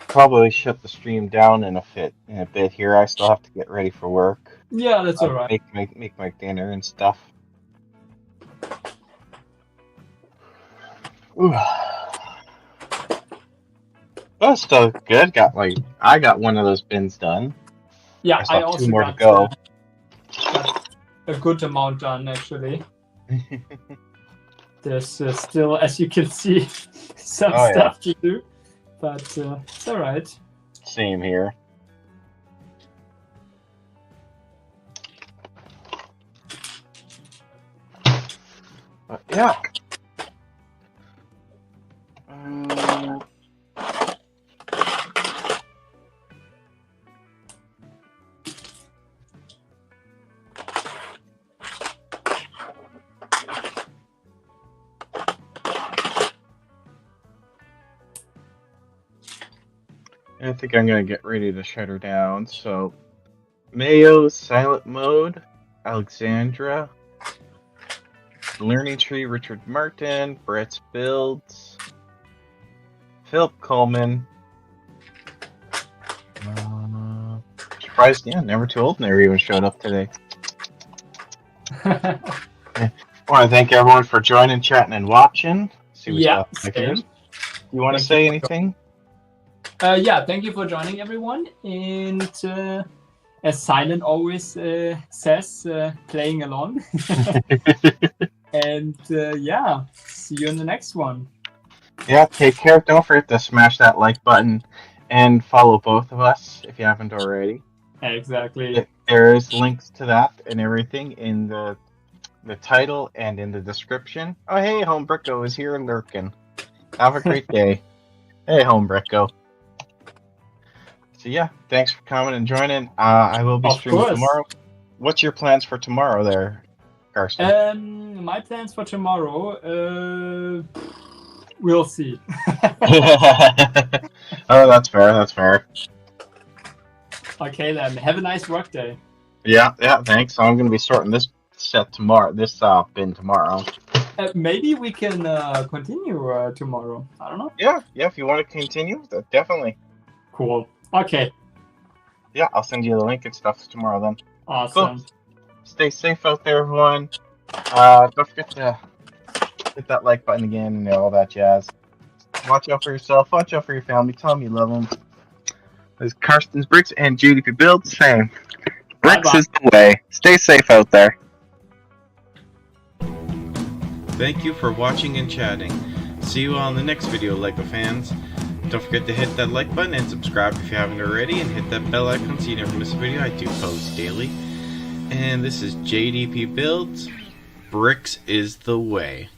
Probably shut the stream down in a bit here. I still have to get ready for work. Yeah, that's alright. Make my dinner and stuff. Ooh. That's still good. I got one of those bins done. Yeah, I I still have also two more to got, go. got a good amount done actually. There's still, as you can see, some Oh, yeah. stuff to do, but it's alright. Same here. But yeah. I think I'm gonna get ready to shut her down. So, Mayo, Silent Mode, Alexandra, Learning Tree, Richard Martin, Brett's Builds, Philip Coleman. Surprised, yeah, Never Too Old never even showed up today. I want to thank everyone for joining, chatting, and watching. See what Yeah, stuff same. You want to Thank say you. anything? Yeah, thank you for joining, everyone. And as Silent always says, playing along. And yeah, see you in the next one. Yeah, take care. Don't forget to smash that like button and follow both of us if you haven't already. Exactly. There's links to that and everything in the title and in the description. Oh, hey, Homebricko is here and lurking. Have a great day. Hey, Homebricko. So yeah, thanks for coming and joining. I will be Of streaming course. tomorrow. What's your plans for tomorrow there, Karsten? My plans for tomorrow, we'll see. Oh, that's fair. That's fair. Okay then, have a nice work day. Yeah, thanks. I'm gonna be sorting this set tomorrow. This bin tomorrow. Maybe we can continue tomorrow. I don't know. Yeah. If you want to continue, definitely. Cool. Okay. Yeah, I'll send you the link and stuff tomorrow then. Awesome. Cool. Stay safe out there, everyone. Don't forget to hit that like button again and all that jazz. Watch out for yourself. Watch out for your family. Tell them you love them. This is Karsten's Bricks and GDP Builds saying, Bricks Bye-bye. is the way. Stay safe out there. Thank you for watching and chatting. See you all in the next video, LEGO fans. Don't forget to hit that like button and subscribe if you haven't already, and hit that bell icon so you never miss a video. I do post daily. And this is JDP Builds. Bricks is the way.